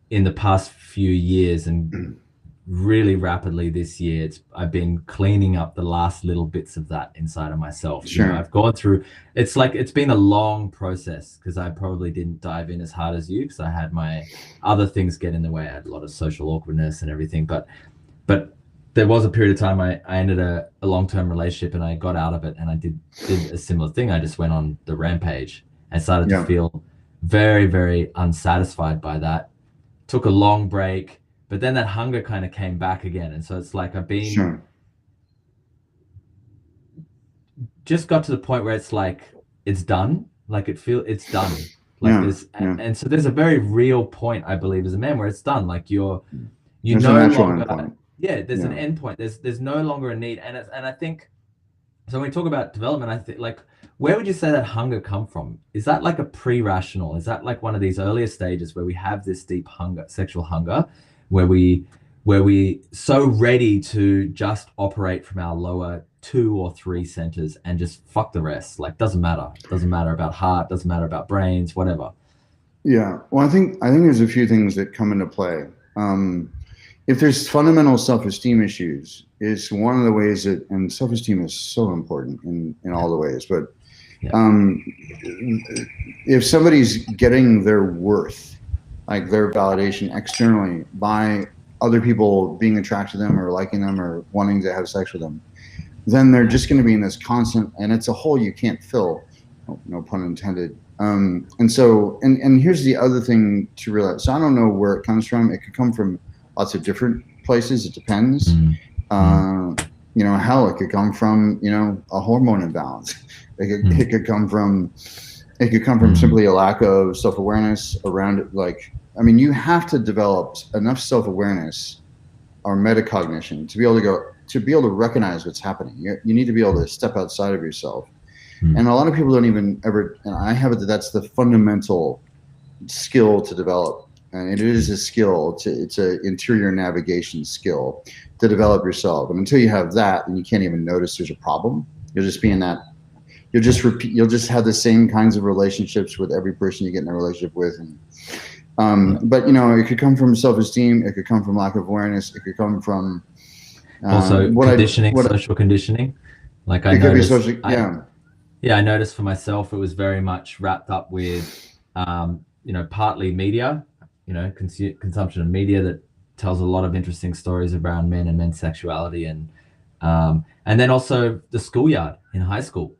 in the past few years and really rapidly this year, I've been cleaning up the last little bits of that inside of myself. Sure. I've gone through, it's been a long process because I probably didn't dive in as hard as you because I had my other things get in the way. I had a lot of social awkwardness and everything, but there was a period of time I ended a long-term relationship and I got out of it, and I did a similar thing. I just went on the rampage and started to feel very, very unsatisfied by that. Took a long break, but then that hunger kind of came back again. And so it's like I've been just got to the point where it's like it's done. Like it's done. Like this, and so there's a very real point, I believe, as a man, where it's done. Like there's no longer there's an end point. There's no longer a need. And I think so when we talk about development, I think where would you say that hunger come from? Is that like a pre-rational? Is that like one of these earlier stages where we have this deep hunger, sexual hunger, where we where we so ready to just operate from our lower 2 or 3 centers and just fuck the rest. Like, doesn't matter about heart, doesn't matter about brains, whatever. Yeah. Well, I think there's a few things that come into play. If there's fundamental self-esteem issues, it's one of the ways that, and self-esteem is so important in all the ways, but if somebody's getting their worth, like their validation externally by other people being attracted to them or liking them or wanting to have sex with them, then they're just going to be in this constant, and it's a hole you can't fill, no pun intended. And so, and here's the other thing to realize. So I don't know where it comes from. It could come from lots of different places. It depends. Hell, it could come from, a hormone imbalance. It could come from simply a lack of self-awareness around it. Like, I mean, you have to develop enough self-awareness or metacognition to be able to recognize what's happening. You need to be able to step outside of yourself. And a lot of people don't even ever, and I have it, that's the fundamental skill to develop. And it is a skill, it's an interior navigation skill to develop yourself. And until you have that, then you can't even notice there's a problem. You'll just be in that, you'll just have the same kinds of relationships with every person you get in a relationship with. And, but it could come from self-esteem. It could come from lack of awareness. It could come from also social conditioning. Like I noticed, I noticed for myself, it was very much wrapped up with, partly media, consumption of media that tells a lot of interesting stories around men and men's sexuality, and then also the schoolyard in high school.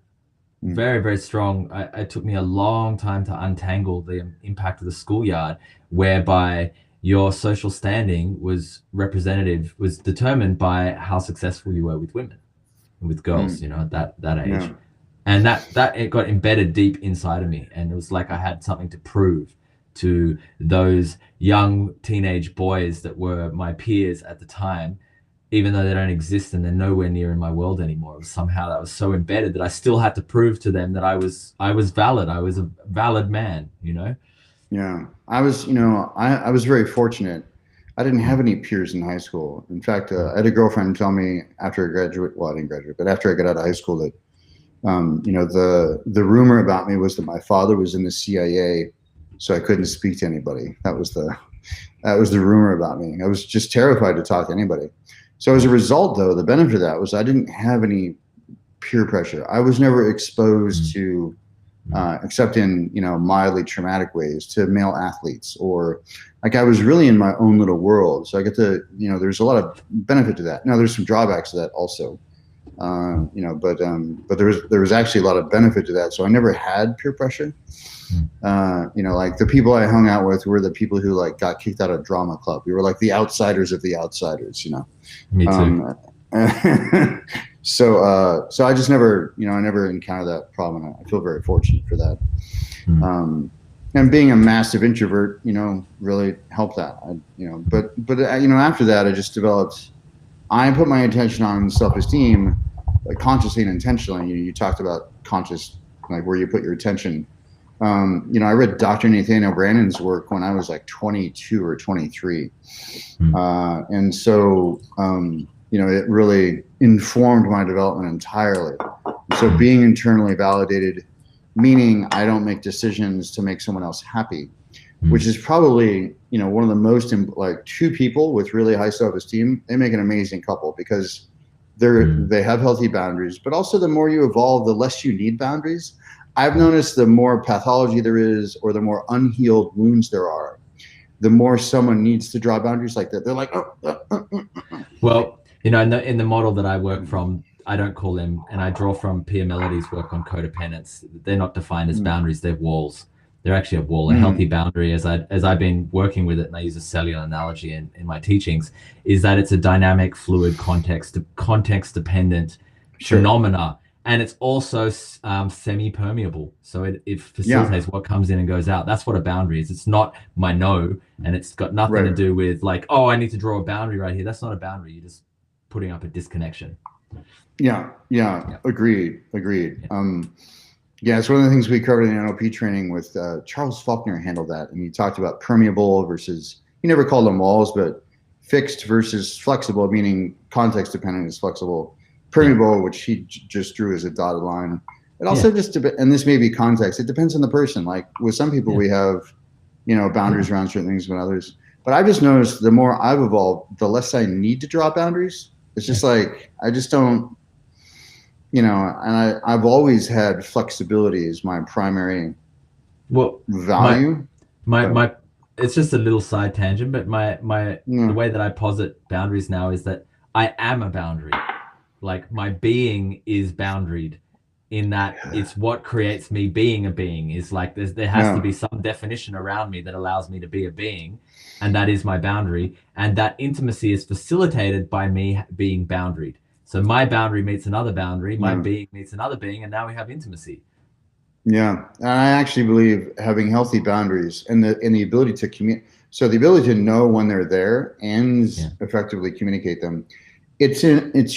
Very, very strong. It took me a long time to untangle the impact of the schoolyard, whereby your social standing was determined by how successful you were with women, with girls, at that age. Yeah. And that it got embedded deep inside of me. And it was like I had something to prove to those young teenage boys that were my peers at the time, even though they don't exist and they're nowhere near in my world anymore. It was somehow that was so embedded that I still had to prove to them that I was valid. I was a valid man, Yeah, I was very fortunate. I didn't have any peers in high school. In fact, I had a girlfriend tell me after I graduated, well, I didn't graduate, but after I got out of high school that, the rumor about me was that my father was in the CIA, so I couldn't speak to anybody. That was the rumor about me. I was just terrified to talk to anybody. So as a result, though, the benefit of that was I didn't have any peer pressure. I was never exposed to, except in, mildly traumatic ways, to male athletes, or like I was really in my own little world. So I get to, there's a lot of benefit to that. Now there's some drawbacks to that also, but there was actually a lot of benefit to that. So I never had peer pressure. Like the people I hung out with were the people who like got kicked out of drama club. We were like the outsiders of the outsiders, Me too. So I just never, I never encountered that problem. I feel very fortunate for that. And being a massive introvert, really helped that. But after that, I just developed. I put my attention on self-esteem, like consciously and intentionally. You talked about conscious, like where you put your attention. I read Dr. Nathaniel Brandon's work when I was like 22 or 23. And so, it really informed my development entirely. So being internally validated, meaning I don't make decisions to make someone else happy, which is probably, one of the most, like two people with really high self-esteem, they make an amazing couple because they have healthy boundaries, but also the more you evolve, the less you need boundaries. I've noticed the more pathology there is, or the more unhealed wounds there are, the more someone needs to draw boundaries like that. They're like, Well, in the model that I work from, I don't call them, and I draw from Pia Melody's work on codependence. They're not defined as boundaries; they're walls. They're actually a wall. A healthy boundary, as I've been working with it, and I use a cellular analogy in my teachings, is that it's a dynamic, fluid, context-dependent phenomena. And it's also semi-permeable. So it facilitates what comes in and goes out. That's what a boundary is. It's not my no, and it's got nothing to do with like, oh, I need to draw a boundary right here. That's not a boundary. You're just putting up a disconnection. Yeah. Agreed. It's one of the things we covered in NLP training with Charles Faulkner handled that. And he talked about permeable versus, he never called them walls, but fixed versus flexible, meaning context dependent is flexible. Permeable, which he just drew as a dotted line. It also just, and this may be context, it depends on the person. Like with some people, we have, boundaries around certain things with others. But I've just noticed the more I've evolved, the less I need to draw boundaries. It's just like, I just don't, and I've always had flexibility as my primary value. My it's just a little side tangent, but the way that I posit boundaries now is that I am a boundary. Like my being is boundaried in that it's what creates me being a being. Is like there has to be some definition around me that allows me to be a being, and that is my boundary. And that intimacy is facilitated by me being boundaried. So my boundary meets another boundary, my being meets another being, and now we have intimacy. Yeah, and I actually believe having healthy boundaries and the ability to communicate, so the ability to know when they're there and effectively communicate them, it's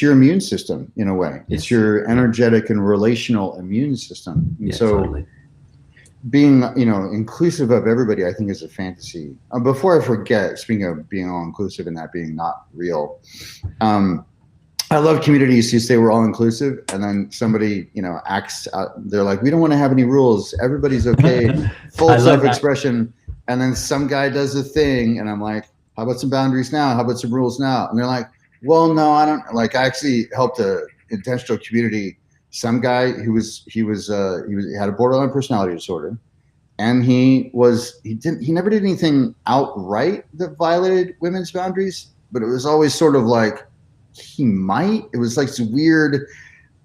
your immune system in a way. Yes. It's your energetic and relational immune system. And so totally. Being inclusive of everybody, I think, is a fantasy. Before I forget, speaking of being all inclusive and that being not real, I love communities who say we're all inclusive, and then somebody, acts out. They're like, we don't want to have any rules. Everybody's okay. Full self-expression. And then some guy does a thing, and I'm like, how about some boundaries now? How about some rules now? And they're like, well, no, I don't. Like, I actually helped a intentional community. Some guy who he had a borderline personality disorder, and he never did anything outright that violated women's boundaries, but it was always sort of like, he might. It was like weird,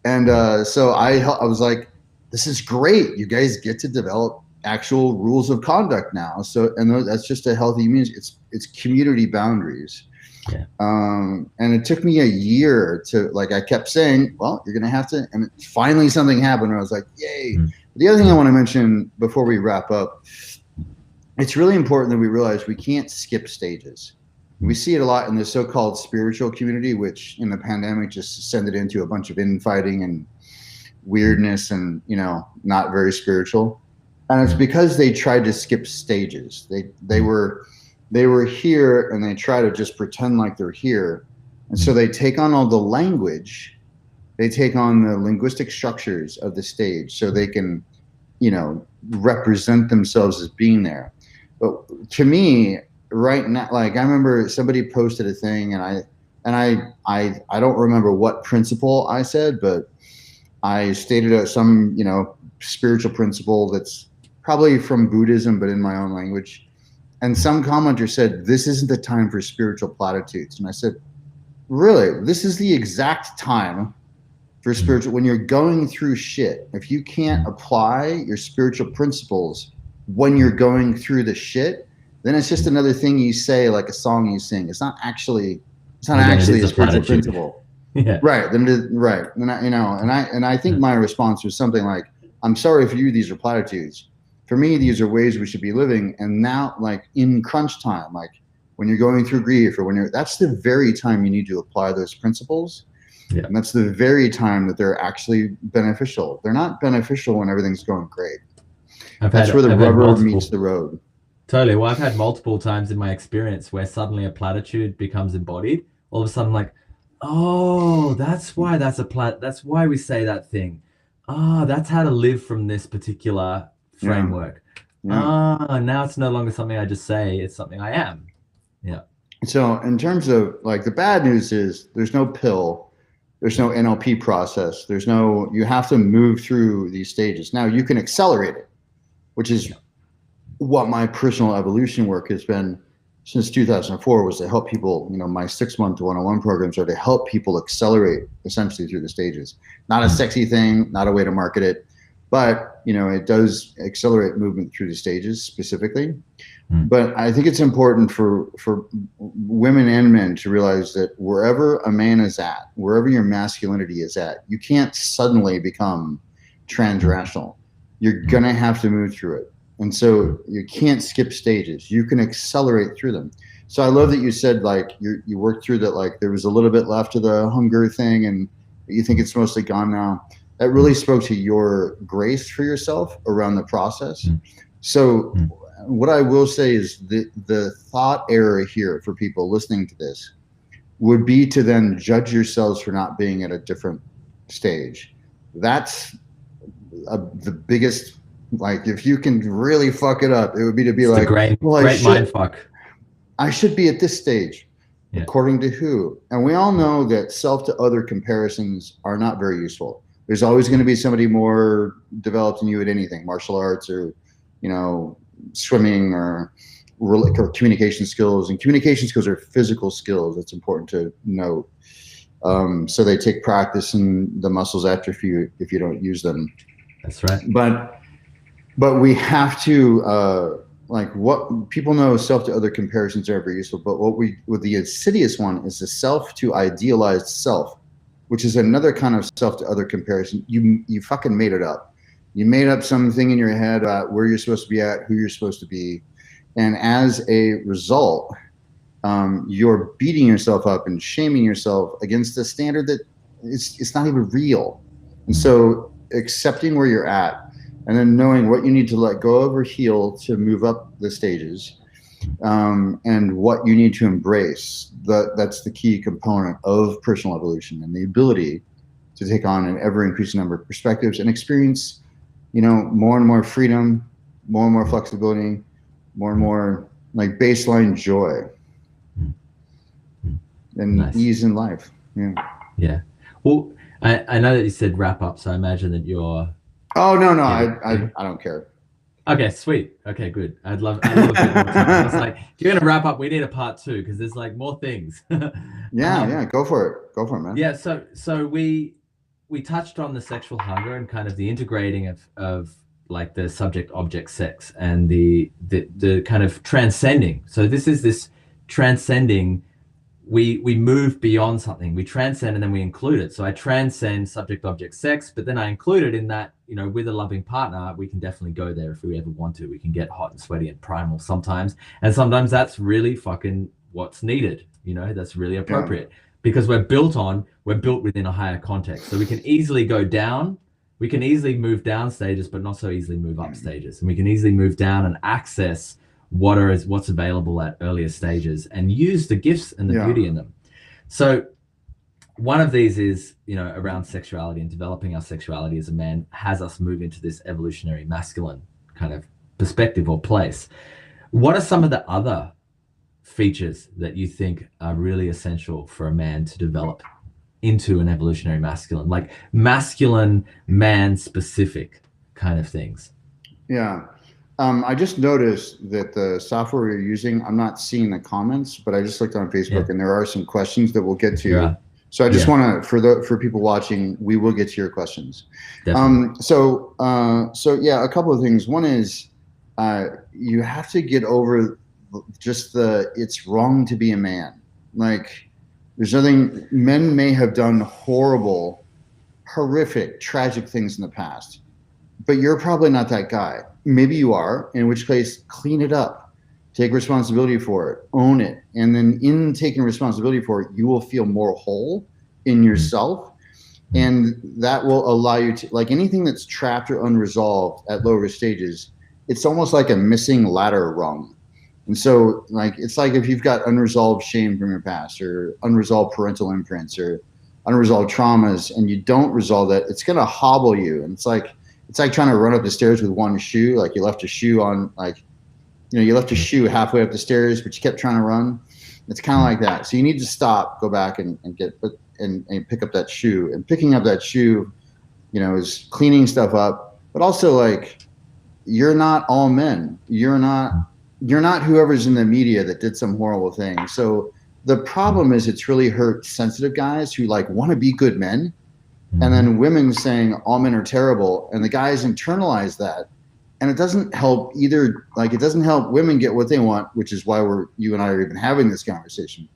and so I was like, this is great. You guys get to develop actual rules of conduct now. So, and that's just a healthy immunity. It's community boundaries. Yeah. And it took me a year to, like, I kept saying, well, you're gonna have to, and finally something happened, and I was like, yay. The other thing I want to mention before we wrap up, it's really important that we realize we can't skip stages. We see it a lot in the so-called spiritual community, which in the pandemic just descended into a bunch of infighting and weirdness and, not very spiritual. And it's because they tried to skip stages. They were here, and they try to just pretend like they're here. And so they take on all the language, they take on the linguistic structures of the stage so they can, represent themselves as being there. But to me, right now, like, I remember somebody posted a thing, and I don't remember what principle I said, but I stated some spiritual principle that's probably from Buddhism, but in my own language. And some commenter said, this isn't the time for spiritual platitudes. And I said, really? This is the exact time for spiritual, when you're going through shit. If you can't apply your spiritual principles when you're going through the shit, then it's just another thing you say, like a song you sing. It's not actually a spiritual principle. Yeah. Right. Right. And I think my response was something like, I'm sorry for you, these are platitudes. For me, these are ways we should be living. And now, like, in crunch time, like when you're going through grief, or that's the very time you need to apply those principles. Yeah. And that's the very time that they're actually beneficial. They're not beneficial when everything's going great. That's where the rubber meets the road. Totally. Well, I've had multiple times in my experience where suddenly a platitude becomes embodied. All of a sudden, like, oh, that's why that's why we say that thing. Oh, that's how to live from this particular framework. Yeah. Now it's no longer something I just say, it's something I am. Yeah. So in terms of, like, the bad news is there's no pill, there's no NLP process, you have to move through these stages. Now you can accelerate it, which is what my personal evolution work has been since 2004, was to help people, my 6-month one-on-one programs are to help people accelerate essentially through the stages. Not a sexy thing, not a way to market it, but it does accelerate movement through the stages specifically. But I think it's important for women and men to realize that wherever a man is at, wherever your masculinity is at, you can't suddenly become transrational. You're gonna have to move through it. And so you can't skip stages. You can accelerate through them. So I love that you said, like, you worked through that, like there was a little bit left of the hunger thing and you think it's mostly gone now. That really spoke to your grace for yourself around the process. So what I will say is the thought error here for people listening to this would be to then judge yourselves for not being at a different stage. That's the biggest, like, if you can really fuck it up, it would be to be It's like, great mind fuck. I should be at this stage. Yeah. According to who? And we all know that self to other comparisons are not very useful. There's always going to be somebody more developed than you at anything, martial arts or, you know, swimming or communication skills. And communication skills are physical skills. That's important to note. So they take practice, and the muscles atrophy if you don't use them. That's right. But we have to, like, what people know self to other comparisons are very useful. But what the insidious one is the self to idealized self, which is another kind of self to other comparison. You fucking made it up. You made up something in your head about where you're supposed to be at, who you're supposed to be. And as a result, you're beating yourself up and shaming yourself against a standard that it's not even real. And so accepting where you're at, and then knowing what you need to let go of or heal to move up the stages, and what you need to embrace. That's the key component of personal evolution, and the ability to take on an ever-increasing number of perspectives and experience, you know, more and more freedom, more and more flexibility, more and more like baseline joy and nice. Ease in life. Yeah. Yeah. Well, I know that you said wrap up, so I imagine that you're. Oh no, I don't care. Okay, sweet. Okay, good. I'd love a bit more time. I was like, if you're gonna wrap up, we need a part 2 because there's like more things. Yeah, go for it, man. Yeah, so we touched on the sexual hunger and kind of the integrating of like the subject object sex and the kind of transcending. So this transcending. We move beyond something, we transcend, and then we include it. So I transcend subject object sex, but then I include it in that, you know, with a loving partner, we can definitely go there if we ever want to. We can get hot and sweaty and primal sometimes, and sometimes that's really fucking what's needed, you know, that's really appropriate. Yeah. Because we're built within a higher context, so we can easily go down, we can easily move down stages, but not so easily move up stages. And we can easily move down and access what's available at earlier stages and use the gifts and the beauty in them. So one of these is, you know, around sexuality, and developing our sexuality as a man has us move into this evolutionary masculine kind of perspective or place. What are some of the other features that you think are really essential for a man to develop into an evolutionary masculine, like masculine man specific kind of things? Yeah. I just noticed that the software you're using, I'm not seeing the comments, but I just looked on Facebook and there are some questions that we'll get to. Yeah. So I just want to, for people watching, we will get to your questions. So yeah, a couple of things. One is you have to get over just it's wrong to be a man. Like, there's nothing, men may have done horrible, horrific, tragic things in the past, but you're probably not that guy. Maybe you are, in which case clean it up, take responsibility for it, own it. And then in taking responsibility for it, you will feel more whole in yourself. And that will allow you to, like, anything that's trapped or unresolved at lower stages, it's almost like a missing ladder rung. And so, like, it's like if you've got unresolved shame from your past, or unresolved parental imprints, or unresolved traumas, and you don't resolve that, it's going to hobble you. And it's like trying to run up the stairs with one shoe. Like, you left a shoe on, like, you know, you left a shoe halfway up the stairs, but you kept trying to run. It's kind of like that. So you need to stop, go back and pick up that shoe. And picking up that shoe, you know, is cleaning stuff up. But also, like, you're not all men. You're not whoever's in the media that did some horrible thing. So the problem is, it's really hurt sensitive guys who, like, want to be good men. And then women saying all men are terrible, and the guys internalize that, and it doesn't help either. Like, it doesn't help women get what they want, which is why you and I are even having this conversation.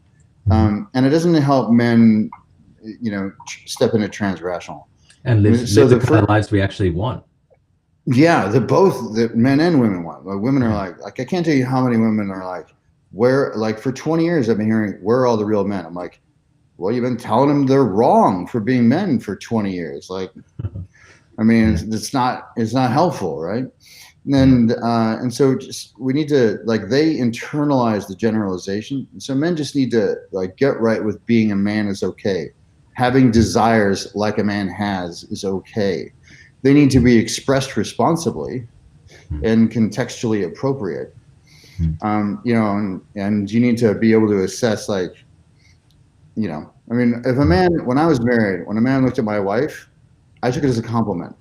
And it doesn't help men, you know, step into transrational and live the kind of lives we actually want. Yeah, the men and women want. Like, women are like I can't tell you how many women are like, where, like, for 20 years I've been hearing, where are all the real men? I'm like, well, you've been telling them they're wrong for being men for 20 years. Like, I mean, it's not helpful, right? And so just we need to, like, they internalize the generalization. And so men just need to like get right with being a man is okay. Having desires like a man has is okay. They need to be expressed responsibly and contextually appropriate. You know, and you need to be able to assess, like, you know, I mean, if a man, when I was married, when a man looked at my wife, I took it as a compliment.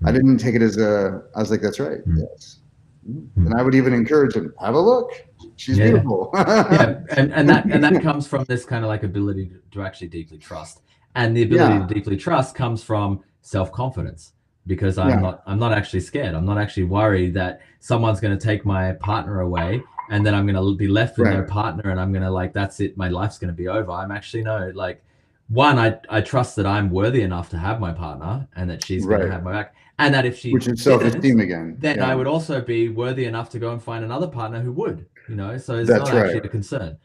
I didn't take it as I was like, that's right. Yes. And I would even encourage him, have a look. She's beautiful. Yeah. And that comes from this kind of like ability to actually deeply trust. And the ability to deeply trust comes from self-confidence, because I'm not actually scared. I'm not actually worried that someone's going to take my partner away and then I'm going to be left with no partner and I'm going to, like, that's it. My life's going to be over. I'm actually like, one, I trust that I'm worthy enough to have my partner and that she's going to have my back. And that if she which is self-esteem again, then I would also be worthy enough to go and find another partner who would, you know, so it's not actually a concern.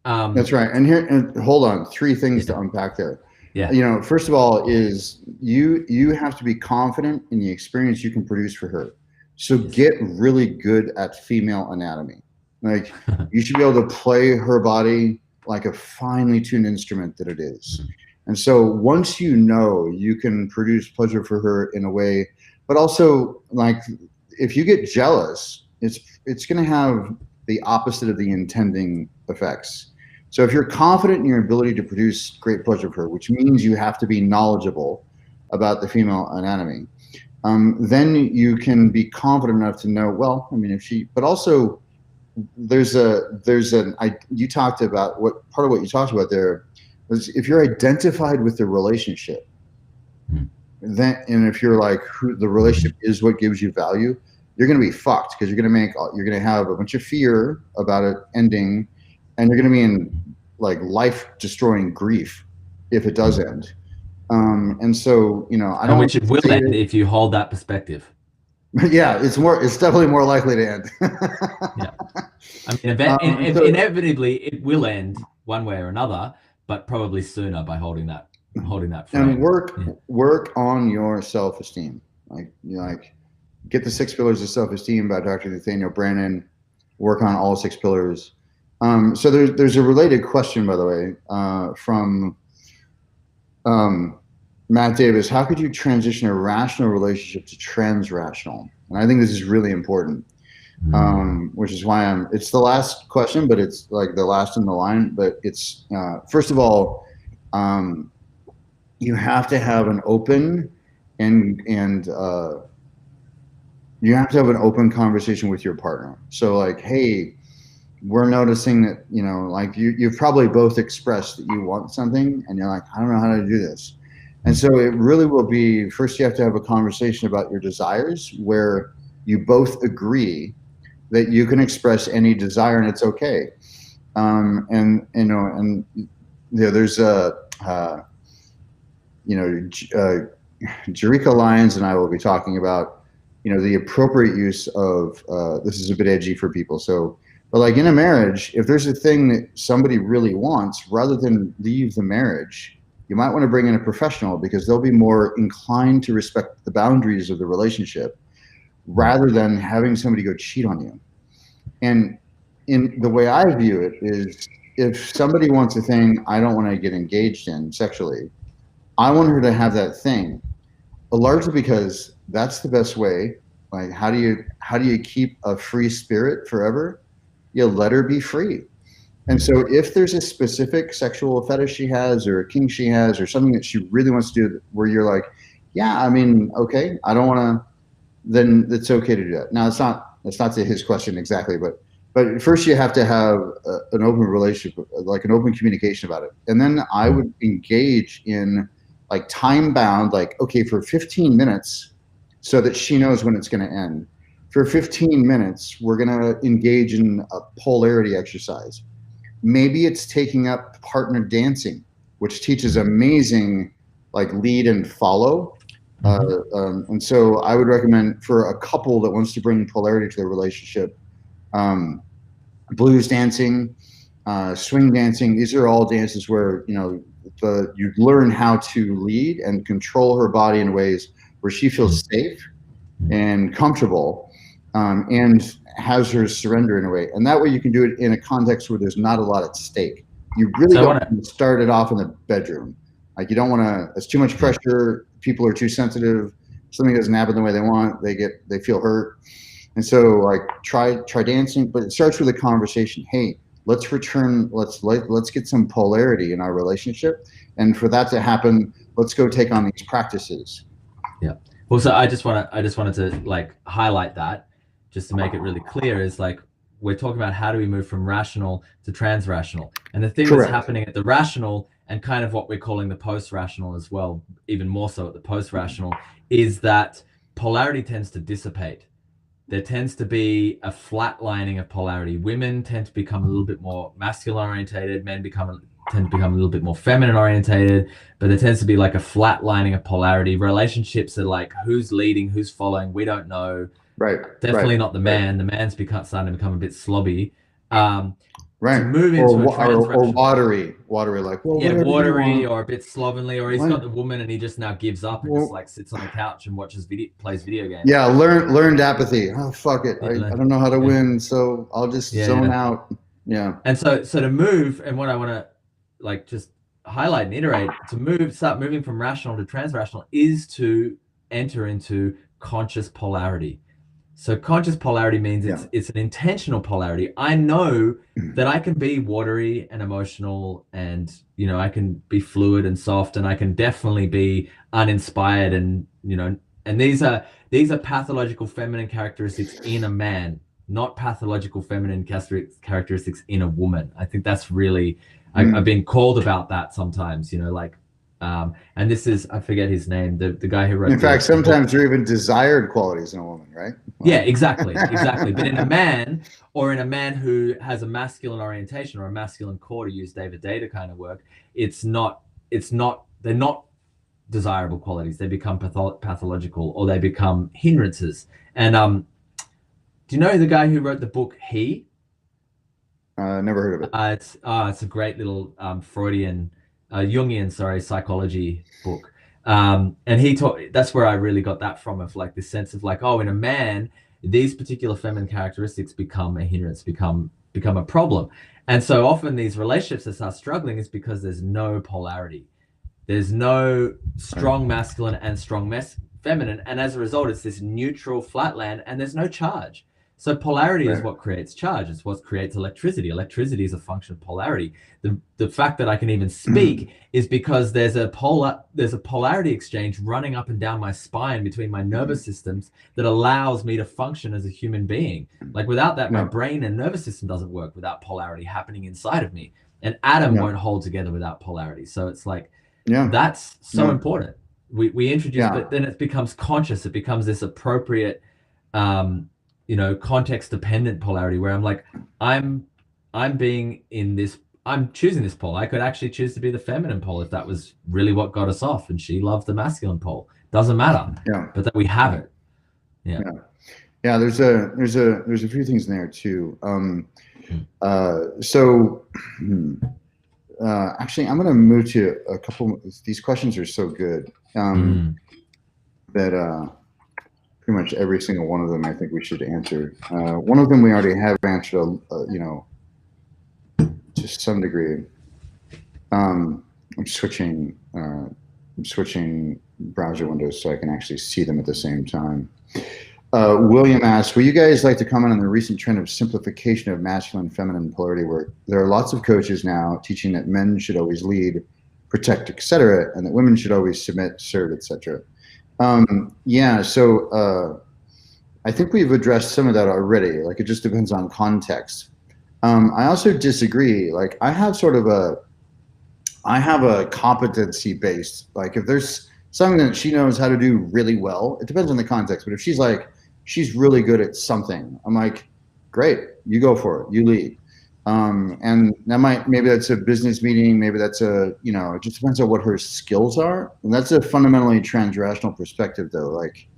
That's right. And here, and hold on, 3 things to unpack there. Yeah. You know, first of all is you have to be confident in the experience you can produce for her. So get really good at female anatomy. Like, you should be able to play her body like a finely tuned instrument that it is. And so once you know, you can produce pleasure for her in a way, but also, like, if you get jealous, it's going to have the opposite of the intending effects. So if you're confident in your ability to produce great pleasure for her, which means you have to be knowledgeable about the female anatomy, then you can be confident enough to know, well, I mean, if she, but also you talked about what part of what you talked about there was, if you're identified with the relationship, then, and if you're like, the relationship is what gives you value, you're going to be fucked, because you're going to have a bunch of fear about it ending, and you're going to be in like life-destroying grief if it does end. And so, you know, I don't. Which it will end if you hold that perspective. Yeah, it's definitely more likely to end. Yeah, I mean, inevitably it will end one way or another, but probably sooner by holding that frame. And work on your self-esteem. Like, you know, like, get the 6 pillars of self-esteem by Dr. Nathaniel Branden. Work on all 6 pillars. So there's a related question, by the way, from Matt Davis. How could you transition a rational relationship to transrational? And I think this is really important, which is why it's the last question, but it's like the last in the line. But it's, first of all, you have to have an open you have to have an open conversation with your partner. So, like, hey, we're noticing that, you know, like, you've probably both expressed that you want something, and you're like, I don't know how to do this. And so it really will be, first you have to have a conversation about your desires, where you both agree that you can express any desire and it's okay. And, you know, and, you know, there's Jerika Lyons and I will be talking about, you know, the appropriate use of, this is a bit edgy for people. So, but like in a marriage, if there's a thing that somebody really wants, rather than leave the marriage, you might want to bring in a professional, because they'll be more inclined to respect the boundaries of the relationship, rather than having somebody go cheat on you. And in the way I view it is, if somebody wants a thing I don't want to get engaged in sexually, I want her to have that thing, largely because that's the best way. Like, how do you keep a free spirit forever? You let her be free. And so if there's a specific sexual fetish she has, or a kink she has, or something that she really wants to do, where you're like, yeah, I mean, okay, I don't want to, then it's okay to do that. Now, it's not to his question exactly, but first you have to have an open relationship, like an open communication about it. And then I would engage in, like, time bound, like, okay, for 15 minutes, so that she knows when it's going to end. For 15 minutes, we're going to engage in a polarity exercise. Maybe it's taking up partner dancing, which teaches amazing, like, lead and follow. And so I would recommend, for a couple that wants to bring polarity to their relationship, blues dancing, swing dancing. These are all dances where, you know, you learn how to lead and control her body in ways where she feels safe and comfortable. and has her surrender in a way. And that way you can do it in a context where there's not a lot at stake. You really don't want to start it off in the bedroom. Like you don't want to, it's too much pressure. People are too sensitive. Something doesn't happen the way they want. They feel hurt. And so like try dancing, but it starts with a conversation. Hey, let's get some polarity in our relationship. And for that to happen, let's go take on these practices. Yeah. Well, so I just wanted to like highlight that just to make it really clear is like, we're talking about how do we move from rational to transrational. And the thing that's happening at the rational and kind of what we're calling the post-rational as well, even more so at the post-rational, is that polarity tends to dissipate. There tends to be a flatlining of polarity. Women tend to become a little bit more masculine orientated, men tend to become a little bit more feminine orientated, but there tends to be like a flatlining of polarity. Relationships are like, who's leading, who's following, we don't know. Right. Definitely not the man. The man's starting to become a bit slobby. Right. To move into or watery, like, well, yeah, watery or a bit slovenly, or he's got the woman and he just now gives up and just like sits on the couch and plays video games. Yeah, learned apathy. Oh, fuck it. I don't know how to win, so I'll just zone out. Yeah. And so to move, and what I want to like just highlight and iterate, start moving from rational to transrational is to enter into conscious polarity. So conscious polarity means it's an intentional polarity. I know that I can be watery and emotional, and I can be fluid and soft, and I can definitely be uninspired, and and these are pathological feminine characteristics in a man, not pathological feminine characteristics in a woman. I think that's really I've been called about that sometimes, like. And this is, I forget his name, the guy who wrote. In fact, sometimes there are even desired qualities in a woman, right? Yeah, exactly. But in a man, or in a man who has a masculine orientation or a masculine core, to use David Data kind of work, they're not desirable qualities. They become pathological, or they become hindrances. And do you know the guy who wrote the book He? Never heard of it. It's a great little Freudian. Jungian, psychology book. And that's where I really got that from, of like this sense of like, oh, in a man, these particular feminine characteristics become a hindrance, become a problem. And so often these relationships that start struggling is because there's no polarity. There's no strong masculine and strong feminine. And as a result, it's this neutral flatland, and there's no charge. So polarity is what creates charge. It's what creates electricity. Electricity is a function of polarity. The fact that I can even speak is because there's a polarity exchange running up and down my spine between my nervous systems that allows me to function as a human being. Like without that, my brain and nervous system doesn't work without polarity happening inside of me. An atom won't hold together without polarity. So it's like, that's so important. We introduce, but then it becomes conscious. It becomes this appropriate, context dependent polarity where I'm like, I'm choosing this pole. I could actually choose to be the feminine pole if that was really what got us off, and she loved the masculine pole. Doesn't matter. But that we have it. There's a few things in there too. Actually, I'm going to move to a couple. These questions are so good that pretty much every single one of them I think we should answer. One of them we already have answered, to some degree. I'm switching browser windows so I can actually see them at the same time. William asks, will you guys like to comment on the recent trend of simplification of masculine and feminine polarity, where there are lots of coaches now teaching that men should always lead, protect, etc., and that women should always submit, serve, etc. So I think we've addressed some of that already. Like, it just depends on context. I also disagree. Like, I have a competency based, like, if there's something that she knows how to do really well, it depends on the context. But if she's really good at something, I'm like, great, you go for it, you lead. And maybe that's a business meeting, maybe that's it just depends on what her skills are. And that's a fundamentally transrational perspective though. Like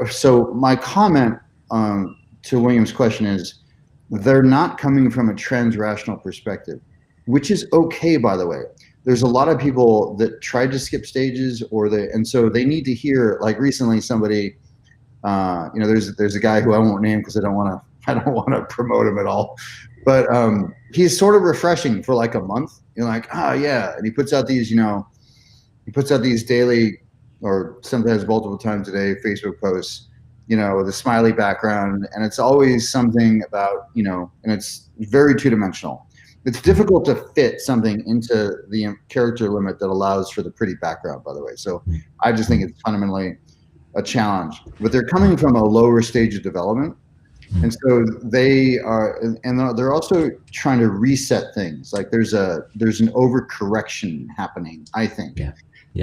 so my comment to William's question is, they're not coming from a transrational perspective, which is okay, by the way. There's a lot of people that tried to skip stages and so they need to hear, like recently somebody There's a guy who I won't name because I don't want to promote him at all, but he's sort of refreshing for like a month. You're like, yeah, and he puts out these daily, or sometimes multiple times a day, Facebook posts, with a smiley background, and it's always something about, and it's very two-dimensional. It's difficult to fit something into the character limit that allows for the pretty background, by the way. So I just think it's fundamentally a challenge, but they're coming from a lower stage of development. And so they are, and they're also trying to reset things. Like there's an overcorrection happening, I think,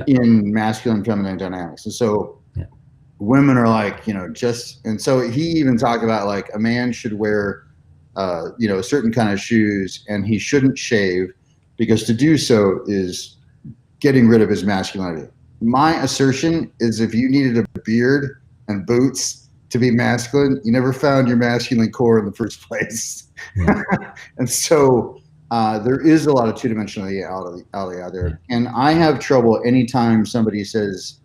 in masculine and feminine dynamics. And so women are like, and so he even talked about like a man should wear, a certain kind of shoes, and he shouldn't shave because to do so is getting rid of his masculinity. My assertion is if you needed a beard and boots to be masculine, you never found your masculine core in the first place. And so there is a lot of two-dimensionality out there. And I have trouble anytime somebody says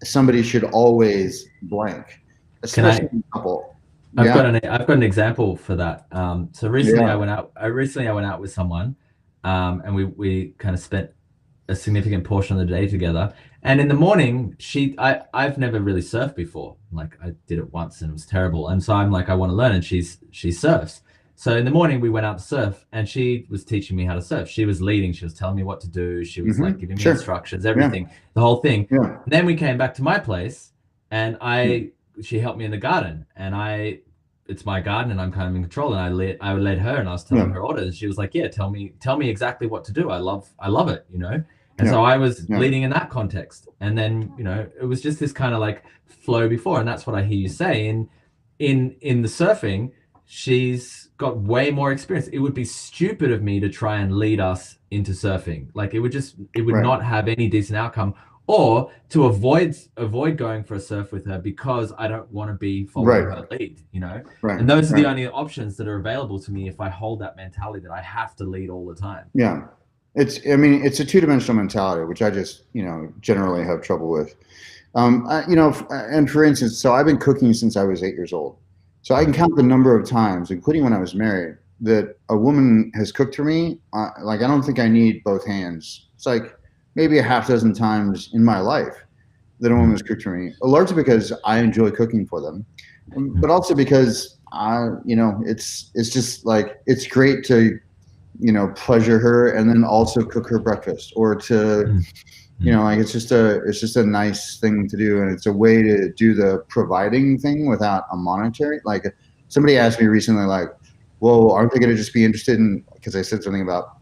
somebody should always blank, especially in a couple. I've got an example for that. So recently I went out with someone, and we kind of spent a significant portion of the day together. And in the morning, I've never really surfed before. Like I did it once and it was terrible. And so I'm like, I want to learn, and she surfs. So in the morning we went out to surf, and she was teaching me how to surf. She was leading. She was telling me what to do. She was like giving me instructions, everything, the whole thing. And then we came back to my place, and she helped me in the garden, and it's my garden and I'm kind of in control, and I led her, and I was telling her orders. She was like, yeah, tell me exactly what to do. I love it, And so I was leading in that context. And then, it was just this kind of like flow before. And that's what I hear you say. In the surfing, she's got way more experience. It would be stupid of me to try and lead us into surfing. Like it would not have any decent outcome, or to avoid going for a surf with her because I don't want to be following her lead, And those are the only options that are available to me if I hold that mentality that I have to lead all the time. Yeah. It's a two-dimensional mentality, which I just, generally have trouble with. And for instance, so I've been cooking since I was 8 years old. So I can count the number of times, including when I was married, that a woman has cooked for me. Like, I don't think I need both hands. It's like maybe a half dozen times in my life that a woman has cooked for me, largely because I enjoy cooking for them, but also because it's just like, it's great to, pleasure her and then also cook her breakfast, or to, like it's just a nice thing to do. And it's a way to do the providing thing without a monetary. Like somebody asked me recently, like, well, aren't they going to just be interested in, because I said something about,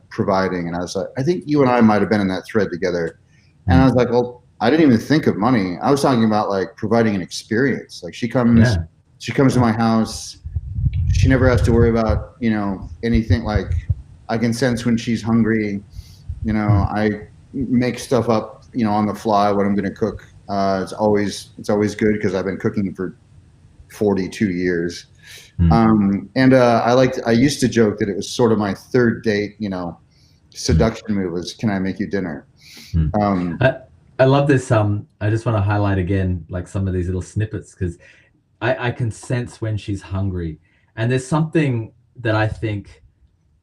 providing. And I was like, I think you and I might've been in that thread together. And I was like, well, I didn't even think of money. I was talking about like providing an experience. Like she comes to my house. She never has to worry about, anything. Like I can sense when she's hungry, I make stuff up, on the fly, what I'm going to cook. It's always good because I've been cooking for 42 years. I used to joke that it was sort of my third date, seduction move was, can I make you dinner? I love this. I just want to highlight again, like some of these little snippets, because I can sense when she's hungry. And there's something that I think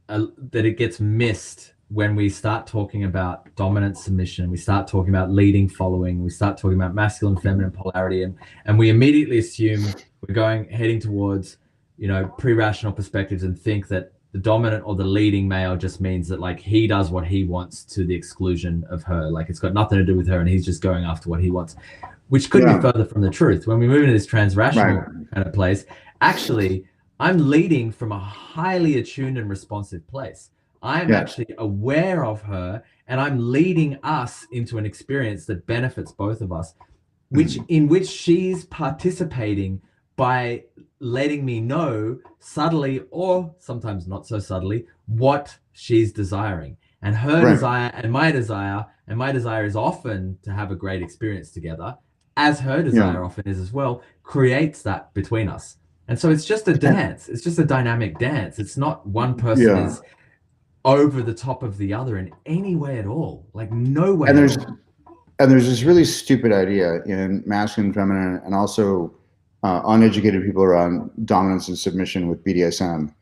that it gets missed when we start talking about dominant submission, we start talking about leading, following, we start talking about masculine, feminine polarity, and we immediately assume we're heading towards, pre-rational perspectives, and think that the dominant or the leading male just means that like he does what he wants to the exclusion of her. Like it's got nothing to do with her and he's just going after what he wants, which couldn't be further from the truth. When we move into this transrational kind of place, actually, I'm leading from a highly attuned and responsive place. I'm actually aware of her, and I'm leading us into an experience that benefits both of us, in which she's participating by letting me know subtly, or sometimes not so subtly, what she's desiring. And her desire and my desire is often to have a great experience together, as her desire often is as well, creates that between us. And so it's just a dance. It's just a dynamic dance. It's not one person is over the top of the other in any way at all. Like no way. And there's this really stupid idea in masculine, feminine, and also uneducated people around dominance and submission with BDSM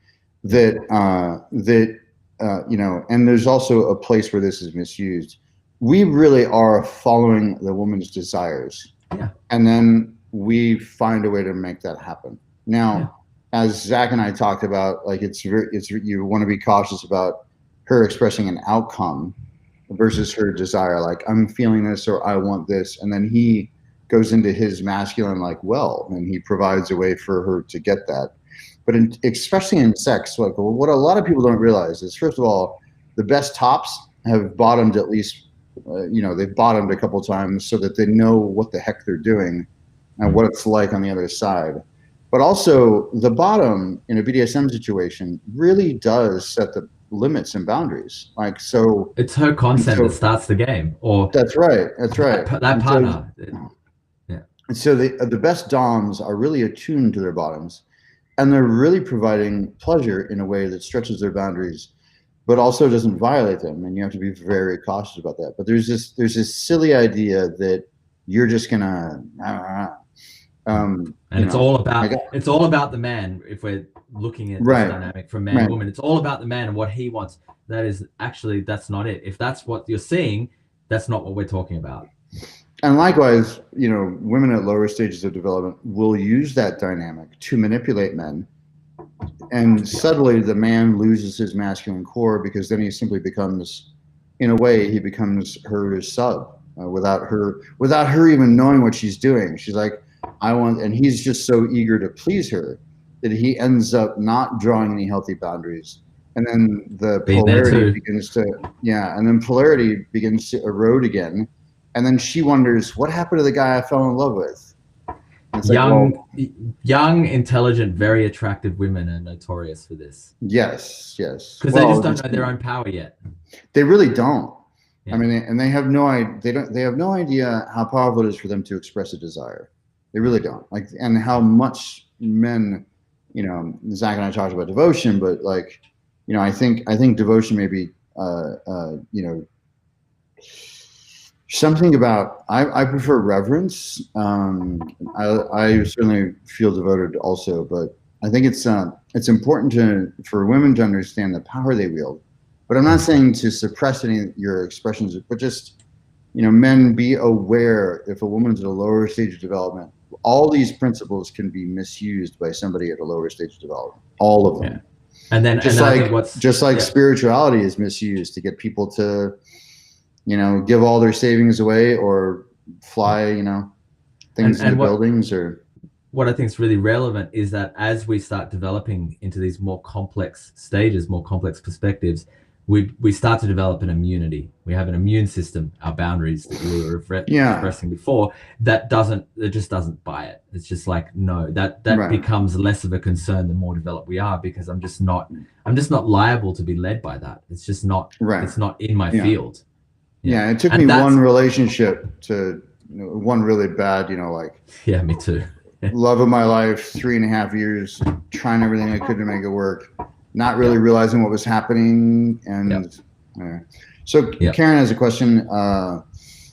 and there's also a place where this is misused. We really are following the woman's desires, and then we find a way to make that happen. Now, as Zach and I talked about, like you want to be cautious about her expressing an outcome versus her desire. Like, I'm feeling this, or I want this, and then he goes into his masculine and he provides a way for her to get that. But especially in sex, like what a lot of people don't realize is, first of all, the best tops have bottomed at least, they've bottomed a couple times so that they know what the heck they're doing and what it's like on the other side. But also, the bottom in a BDSM situation really does set the limits and boundaries. Like, so it's her consent that starts the game, or that's right. That partner. And so the best DOMs are really attuned to their bottoms, and they're really providing pleasure in a way that stretches their boundaries, but also doesn't violate them. And you have to be very cautious about that. But there's this silly idea that you're just gonna, it's all about the man. If we're looking at this dynamic from man and woman, it's all about the man and what he wants. That's not it. If that's what you're seeing, that's not what we're talking about. And likewise, women at lower stages of development will use that dynamic to manipulate men. And subtly, the man loses his masculine core, because then he simply becomes, in a way, he becomes her sub without her even knowing what she's doing. She's like, and he's just so eager to please her that he ends up not drawing any healthy boundaries. And then the polarity begins to erode again. And then she wonders, what happened to the guy I fell in love with? Young, intelligent, very attractive women are notorious for this. Yes. Because they just don't know their own power yet. They really don't. Yeah. I mean, and they have no idea. They have no idea how powerful it is for them to express a desire. They really don't. Like, and how much men, Zach and I talked about devotion, but I think devotion may be, something about, I prefer reverence. I certainly feel devoted also, but I think it's important for women to understand the power they wield. But I'm not saying to suppress any of your expressions, but just, men, be aware if a woman's at a lower stage of development, all these principles can be misused by somebody at a lower stage of development. All of them. Yeah. And then just like spirituality is misused to get people to, give all their savings away or fly, things into buildings. Or what I think is really relevant is that as we start developing into these more complex stages, more complex perspectives, we start to develop an immunity. We have an immune system, our boundaries that you were expressing before, that just doesn't buy it. It's just like, no, that becomes less of a concern the more developed we are, because I'm just not liable to be led by that. It's just not, it's not in my field. Yeah, it took me one relationship to one really bad, yeah, me too. Love of my life, 3.5 years, trying everything I could to make it work, not really realizing what was happening. And so Karen has a question.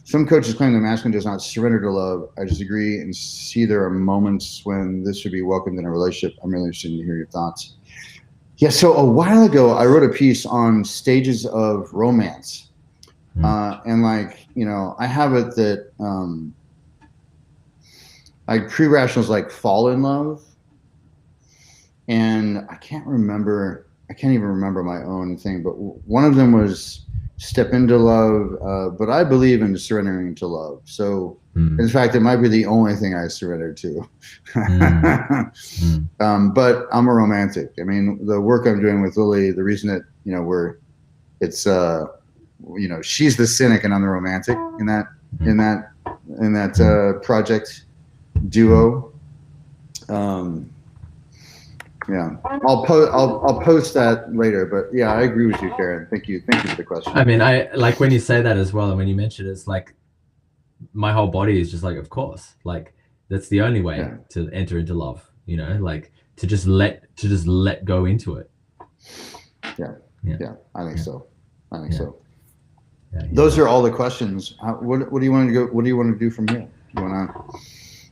Some coaches claim the masculine does not surrender to love. I disagree and see there are moments when this should be welcomed in a relationship. I'm really interested to hear your thoughts. Yeah, so a while ago, I wrote a piece on stages of romance. And I have it that Prerational is like fall in love, and I can't even remember my own thing, but one of them was step into love, but I believe in surrendering to love. So in fact, it might be the only thing I surrender to. But I'm a romantic. I mean, the work I'm doing with Lily, the reason that she's the cynic and I'm the romantic in that project duo. I'll post that later, but yeah, I agree with you, Karen. Thank you for the question. I mean, I like when you say that as well, and when you mention it, it's like my whole body is just like, of course, like that's the only way to enter into love, to just let go into it. I think so. Those are all the questions. What do you want to go? What do you want to do from here? Do you want to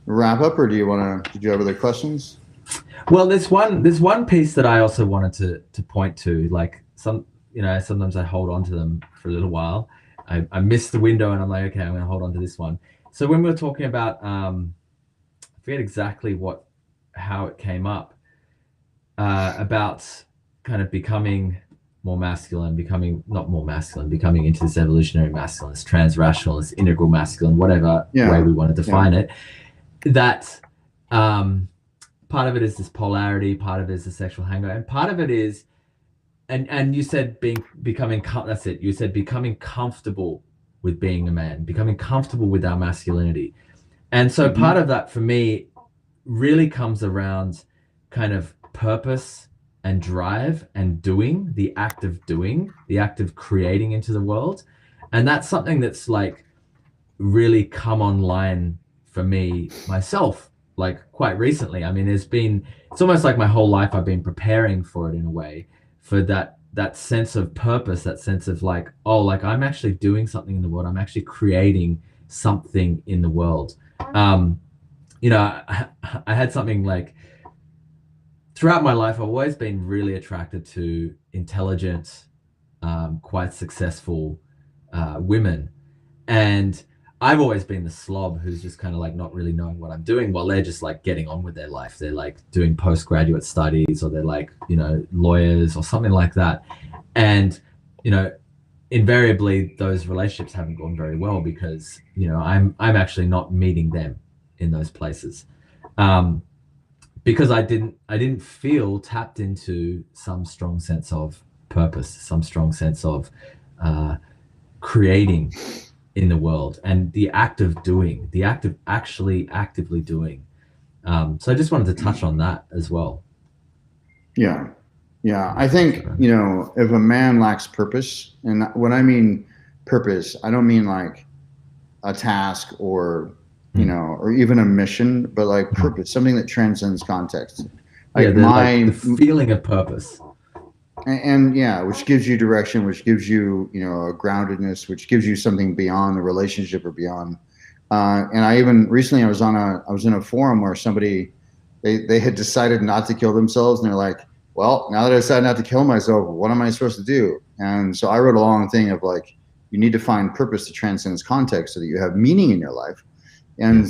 wrap up, or did you have other questions? Well, there's one piece that I also wanted to point to. Like sometimes I hold on to them for a little while. I miss the window, and I'm like, okay, I'm going to hold on to this one. So when we were talking about, I forget exactly how it came up, about kind of becoming more masculine, becoming into this evolutionary masculine, this transrational, this integral masculine, whatever way we want to define it. That part of it is this polarity, part of it is the sexual hangover, and part of it is, and you said that's it. You said becoming comfortable with being a man, becoming comfortable with our masculinity. And so part of that for me really comes around kind of purpose and drive and the act of creating into the world. And that's something that's like really come online for me myself, like quite recently. I mean, it's almost like my whole life I've been preparing for it in a way, for that sense of purpose, that sense of like, oh, like I'm actually doing something in the world. I'm actually creating something in the world. I had something like, throughout my life, I've always been really attracted to intelligent, quite successful women. And I've always been the slob who's just kind of like not really knowing what I'm doing while they're just like getting on with their life. They're like doing postgraduate studies, or they're like, lawyers or something like that. And, invariably those relationships haven't gone very well because, I'm actually not meeting them in those places. Because I didn't feel tapped into some strong sense of purpose, some strong sense of creating in the world, and the act of actually actively doing. So I just wanted to touch on that as well. Yeah. I think, if a man lacks purpose, and when I mean purpose, I don't mean like a task or, or even a mission, but like purpose, something that transcends context. Like the feeling of purpose. And which gives you direction, which gives you, a groundedness, which gives you something beyond the relationship or beyond. And I even recently I was in a forum where somebody, they had decided not to kill themselves, and they're like, well, now that I decided not to kill myself, what am I supposed to do? And so I wrote a long thing of like, you need to find purpose that transcends context so that you have meaning in your life, and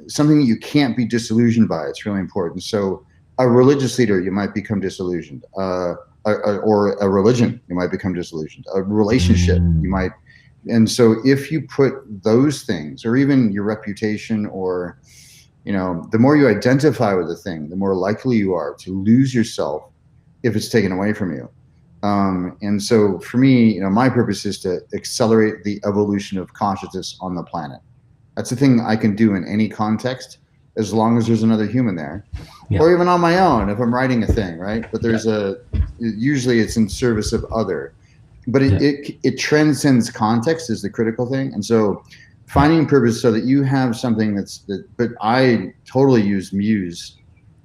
something that you can't be disillusioned by. It's really important. So a religious leader, you might become disillusioned, or a religion, you might become disillusioned, a relationship, you might. And so if you put those things, or even your reputation, or, the more you identify with the thing, the more likely you are to lose yourself if it's taken away from you. And so for me, my purpose is to accelerate the evolution of consciousness on the planet. That's the thing I can do in any context, as long as there's another human there, or even on my own if I'm writing a thing, right? But there's usually it's in service of other, but it transcends context is the critical thing. And so finding purpose so that you have something but I totally use Muse,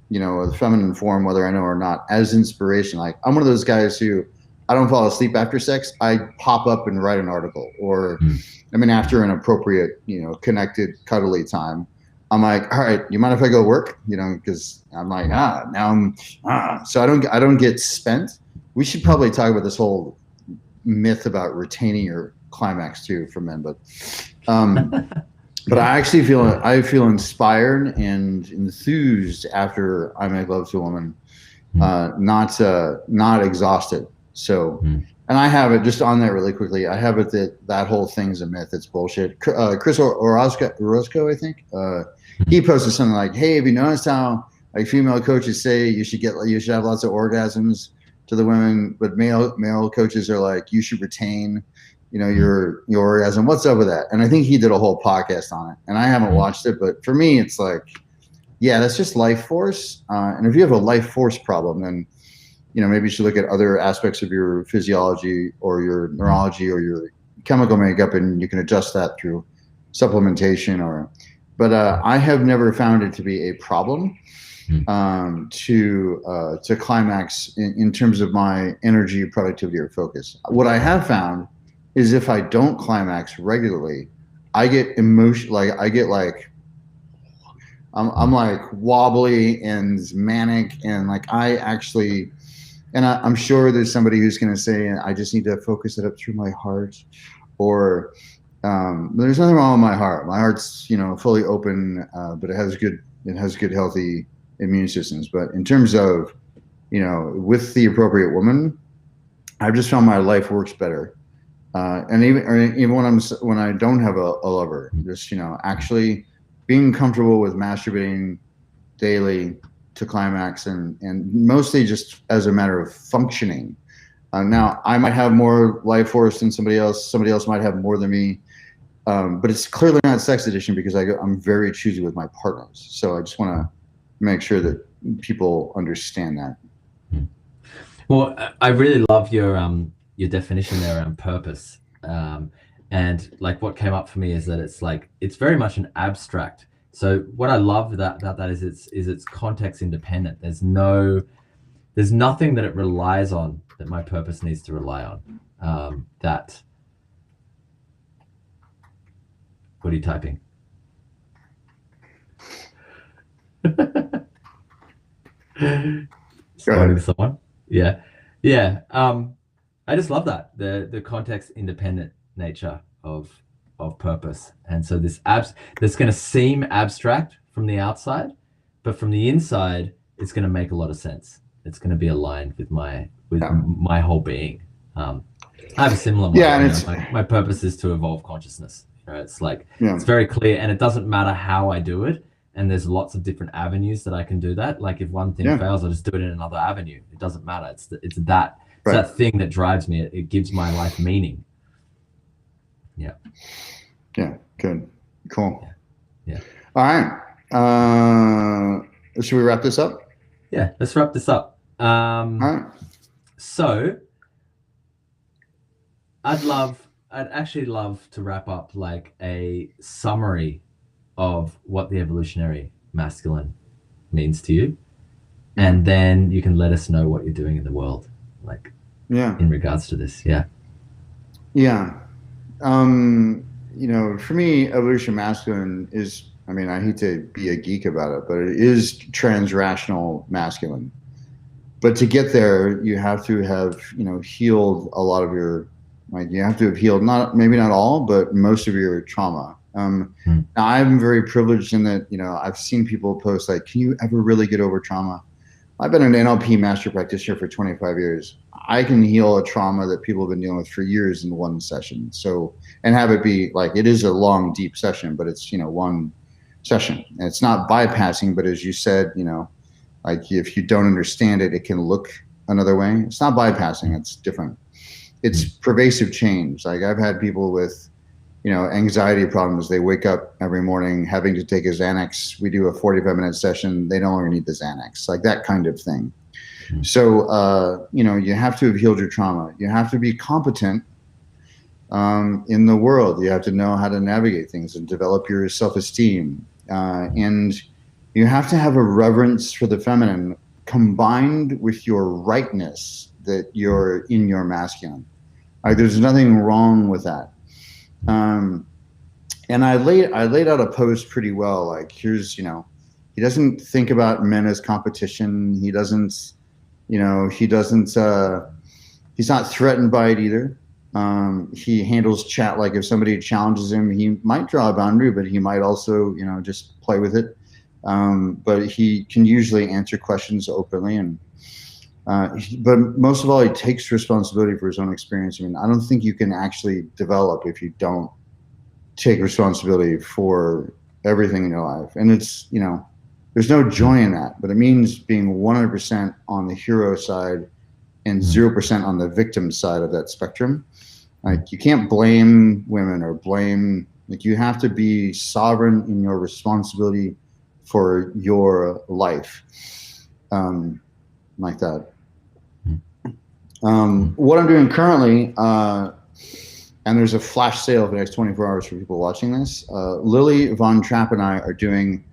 the feminine form, whether I know or not, as inspiration. Like, I'm one of those guys who, I don't fall asleep after sex. I pop up and write an article, or after an appropriate, connected, cuddly time, I'm like, all right, you mind if I go work? Because I'm like, so I don't get spent. We should probably talk about this whole myth about retaining your climax too for men, but I actually feel inspired and enthused after I make love to a woman, not exhausted. So, and I have it just on there really quickly. I have it that whole thing's a myth. It's bullshit. Chris Orozco, I think, he posted something like, "Hey, have you noticed how like female coaches say you should have lots of orgasms to the women, but male coaches are like, you should retain, your orgasm. What's up with that?" And I think he did a whole podcast on it, and I haven't watched it, but for me, it's like, that's just life force. And if you have a life force problem, then maybe you should look at other aspects of your physiology or your neurology or your chemical makeup, and you can adjust that through supplementation. But I have never found it to be a problem to climax in terms of my energy, productivity, or focus. What I have found is if I don't climax regularly, I get emotion, I'm like wobbly and manic, and like I'm sure there's somebody who's going to say, I just need to focus it up through my heart, or there's nothing wrong with my heart. My heart's, fully open, but it has good, healthy immune systems. But in terms of, with the appropriate woman, I've just found my life works better. And even when I don't have a lover, just, actually being comfortable with masturbating daily to climax, and mostly just as a matter of functioning. Now I might have more life force than somebody else. Somebody else might have more than me. But it's clearly not sex addiction, because I'm very choosy with my partners. So I just want to make sure that people understand that. Well, I really love your definition there around purpose. And like what came up for me is that it's very much an abstract. So what I love about that is it's context independent. There's nothing that it relies on that my purpose needs to rely on. What are you typing? Responding to someone? Yeah. I just love that, the context independent nature of purpose. And so that's going to seem abstract from the outside, but from the inside, it's going to make a lot of sense. It's going to be aligned with my whole being. I have a similar one. Yeah, and my purpose is to evolve consciousness. It's it's very clear, and it doesn't matter how I do it. And there's lots of different avenues that I can do that. Like if one thing fails, I'll just do it in another avenue. It doesn't matter. It's that thing that drives me. It gives my life meaning. Yeah. Yeah. Good. Cool. Yeah. All right. Should we wrap this up? Yeah. Let's wrap this up. All right. So I'd actually love to wrap up like a summary of what the evolutionary masculine means to you, and then you can let us know what you're doing in the world, in regards to this. For me, evolution masculine is, I hate to be a geek about it, but it is transrational masculine. But to get there, you have to have healed a lot of your, you have to have healed maybe not all, but most of your trauma. Now I'm very privileged in that, I've seen people post can you ever really get over trauma? I've been an NLP master practitioner for 25 years. I can heal a trauma that people have been dealing with for years in one session. So, and have it be it is a long, deep session, but it's, one session. And it's not bypassing, but as you said, if you don't understand it, it can look another way. It's not bypassing, it's different. It's pervasive change. I've had people with, anxiety problems. They wake up every morning having to take a Xanax. We do a 45-minute session. They no longer need the Xanax, that kind of thing. So, you have to have healed your trauma. You have to be competent in the world. You have to know how to navigate things and develop your self-esteem. And you have to have a reverence for the feminine combined with your rightness that you're in your masculine. There's nothing wrong with that. And I laid out a post pretty well. Here's, he doesn't think about men as competition. He doesn't, he's not threatened by it either. He handles chat if somebody challenges him, he might draw a boundary, but he might also, just play with it. But he can usually answer questions openly, and but most of all, he takes responsibility for his own experience. I don't think you can actually develop if you don't take responsibility for everything in your life. And it's, there's no joy in that, but it means being 100% on the hero side and 0% on the victim side of that spectrum. You can't blame women or blame, you have to be sovereign in your responsibility for your life. Like that. What I'm doing currently, and there's a flash sale for the next 24 hours for people watching this. Lily Von Trapp and I are doing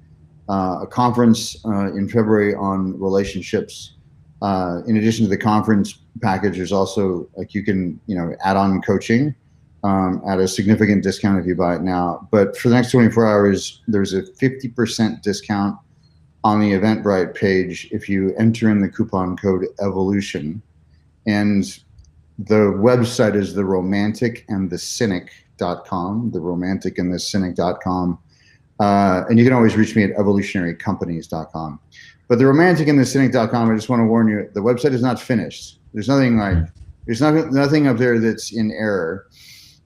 a conference in February on relationships. In addition to the conference package, there's also you can add on coaching. at a significant discount if you buy it now. But for the next 24 hours, there's a 50% discount on the Eventbrite page if you enter in the coupon code EVOLUTION. And the website is theromanticandthecynic.com, theromanticandthecynic.com. And you can always reach me at evolutionarycompanies.com. But theromanticandthecynic.com, I just want to warn you, the website is not finished. There's nothing nothing up there that's in error,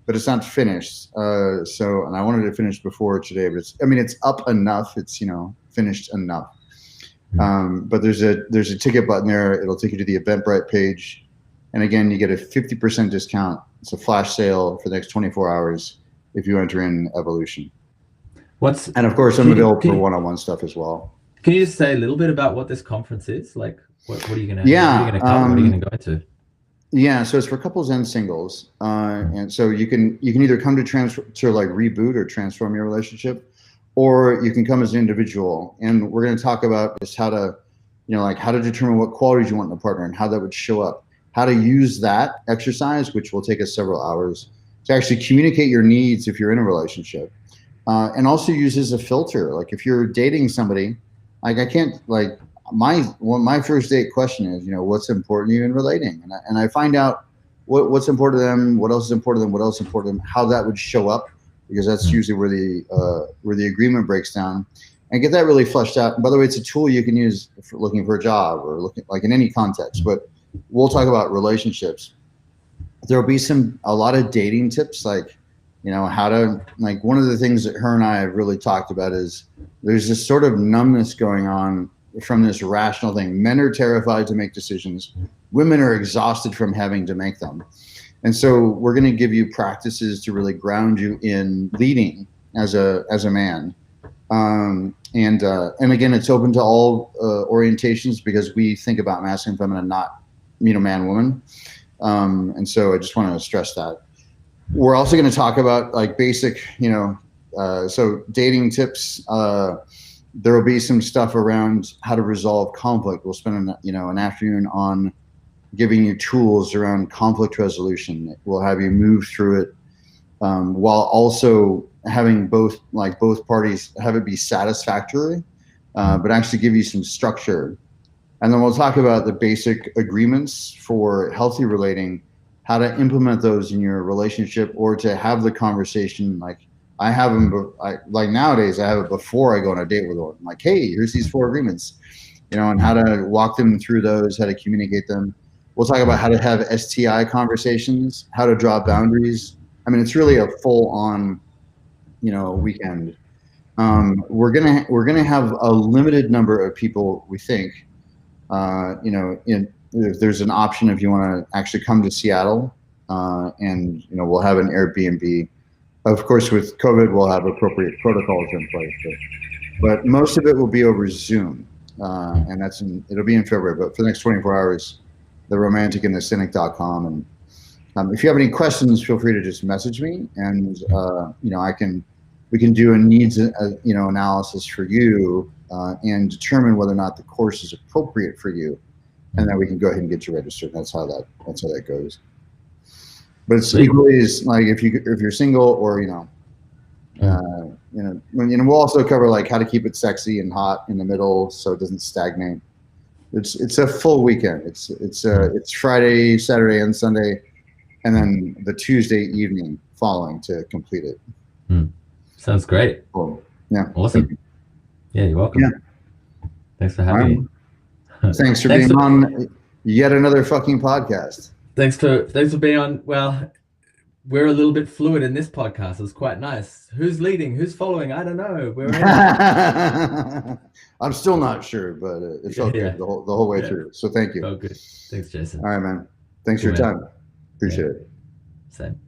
but it's not finished. And I wanted to finish before today, but it's up enough. It's, finished enough. But there's a ticket button there. It'll take you to the Eventbrite page. And again, you get a 50% discount. It's a flash sale for the next 24 hours if you enter in Evolution. And of course, I'm available for one-on-one stuff as well. Can you just say a little bit about what this conference is? Like, what are you going to cover? What are you going to go into? Yeah, so it's for couples and singles, and so you can either come to like reboot or transform your relationship, or you can come as an individual. And we're going to talk about just how to, how to determine what qualities you want in a partner and how that would show up, how to use that exercise, which will take us several hours, to actually communicate your needs if you're in a relationship, and also use as a filter. Like if you're dating somebody, like I can't like. My first date question is, what's important to you in relating? And I find out what's important to them, what else is important to them, what else is important to them, how that would show up, because that's usually where the agreement breaks down, and get that really fleshed out. And by the way, it's a tool you can use for looking for a job or looking like in any context, but we'll talk about relationships. There'll be a lot of dating tips, like, how to, like, one of the things that her and I have really talked about is there's this sort of numbness going on from this rational thing. Men are terrified to make decisions. Women are exhausted from having to make them. And so we're going to give you practices to really ground you in leading as a man. And again, it's open to all orientations, because we think about masculine, feminine, not, man, woman. And so I just want to stress that. We're also going to talk about like basic, so dating tips. There will be some stuff around how to resolve conflict. We'll spend an afternoon on giving you tools around conflict resolution. We'll have you move through it while also having both parties have it be satisfactory, but actually give you some structure. And then we'll talk about the basic agreements for healthy relating, how to implement those in your relationship, or to have the conversation. Like I have them, like nowadays I have it before I go on a date with one. I'm like, hey, here's these 4 agreements, and how to walk them through those, how to communicate them. We'll talk about how to have STI conversations, how to draw boundaries. I mean, it's really a full on, weekend. We're gonna have a limited number of people, we think. If there's an option if you want to actually come to Seattle, and we'll have an Airbnb. Of course, with COVID, we'll have appropriate protocols in place, but most of it will be over Zoom, and it'll be in February. But for the next 24 hours, theromanticandthecynic.com. And if you have any questions, feel free to just message me, and we can do a needs analysis for you, and determine whether or not the course is appropriate for you, and then we can go ahead and get you registered. That's how that goes. But it's equally as like if you're single, or we'll also cover like how to keep it sexy and hot in the middle so it doesn't stagnate. It's a full weekend. It's Friday, Saturday, and Sunday, and then the Tuesday evening following to complete it. Sounds great. Cool. Yeah. Awesome. Yeah, you're welcome. Yeah. Thanks for having me. Thanks for being on yet another fucking podcast. Thanks for being on. Well, we're a little bit fluid in this podcast. It's quite nice. Who's leading? Who's following? I don't know. I'm still not sure, but it's okay the whole way through. So thank you. Oh, good. Thanks, Jason. All right, man. Thanks for your time. Appreciate it. Same.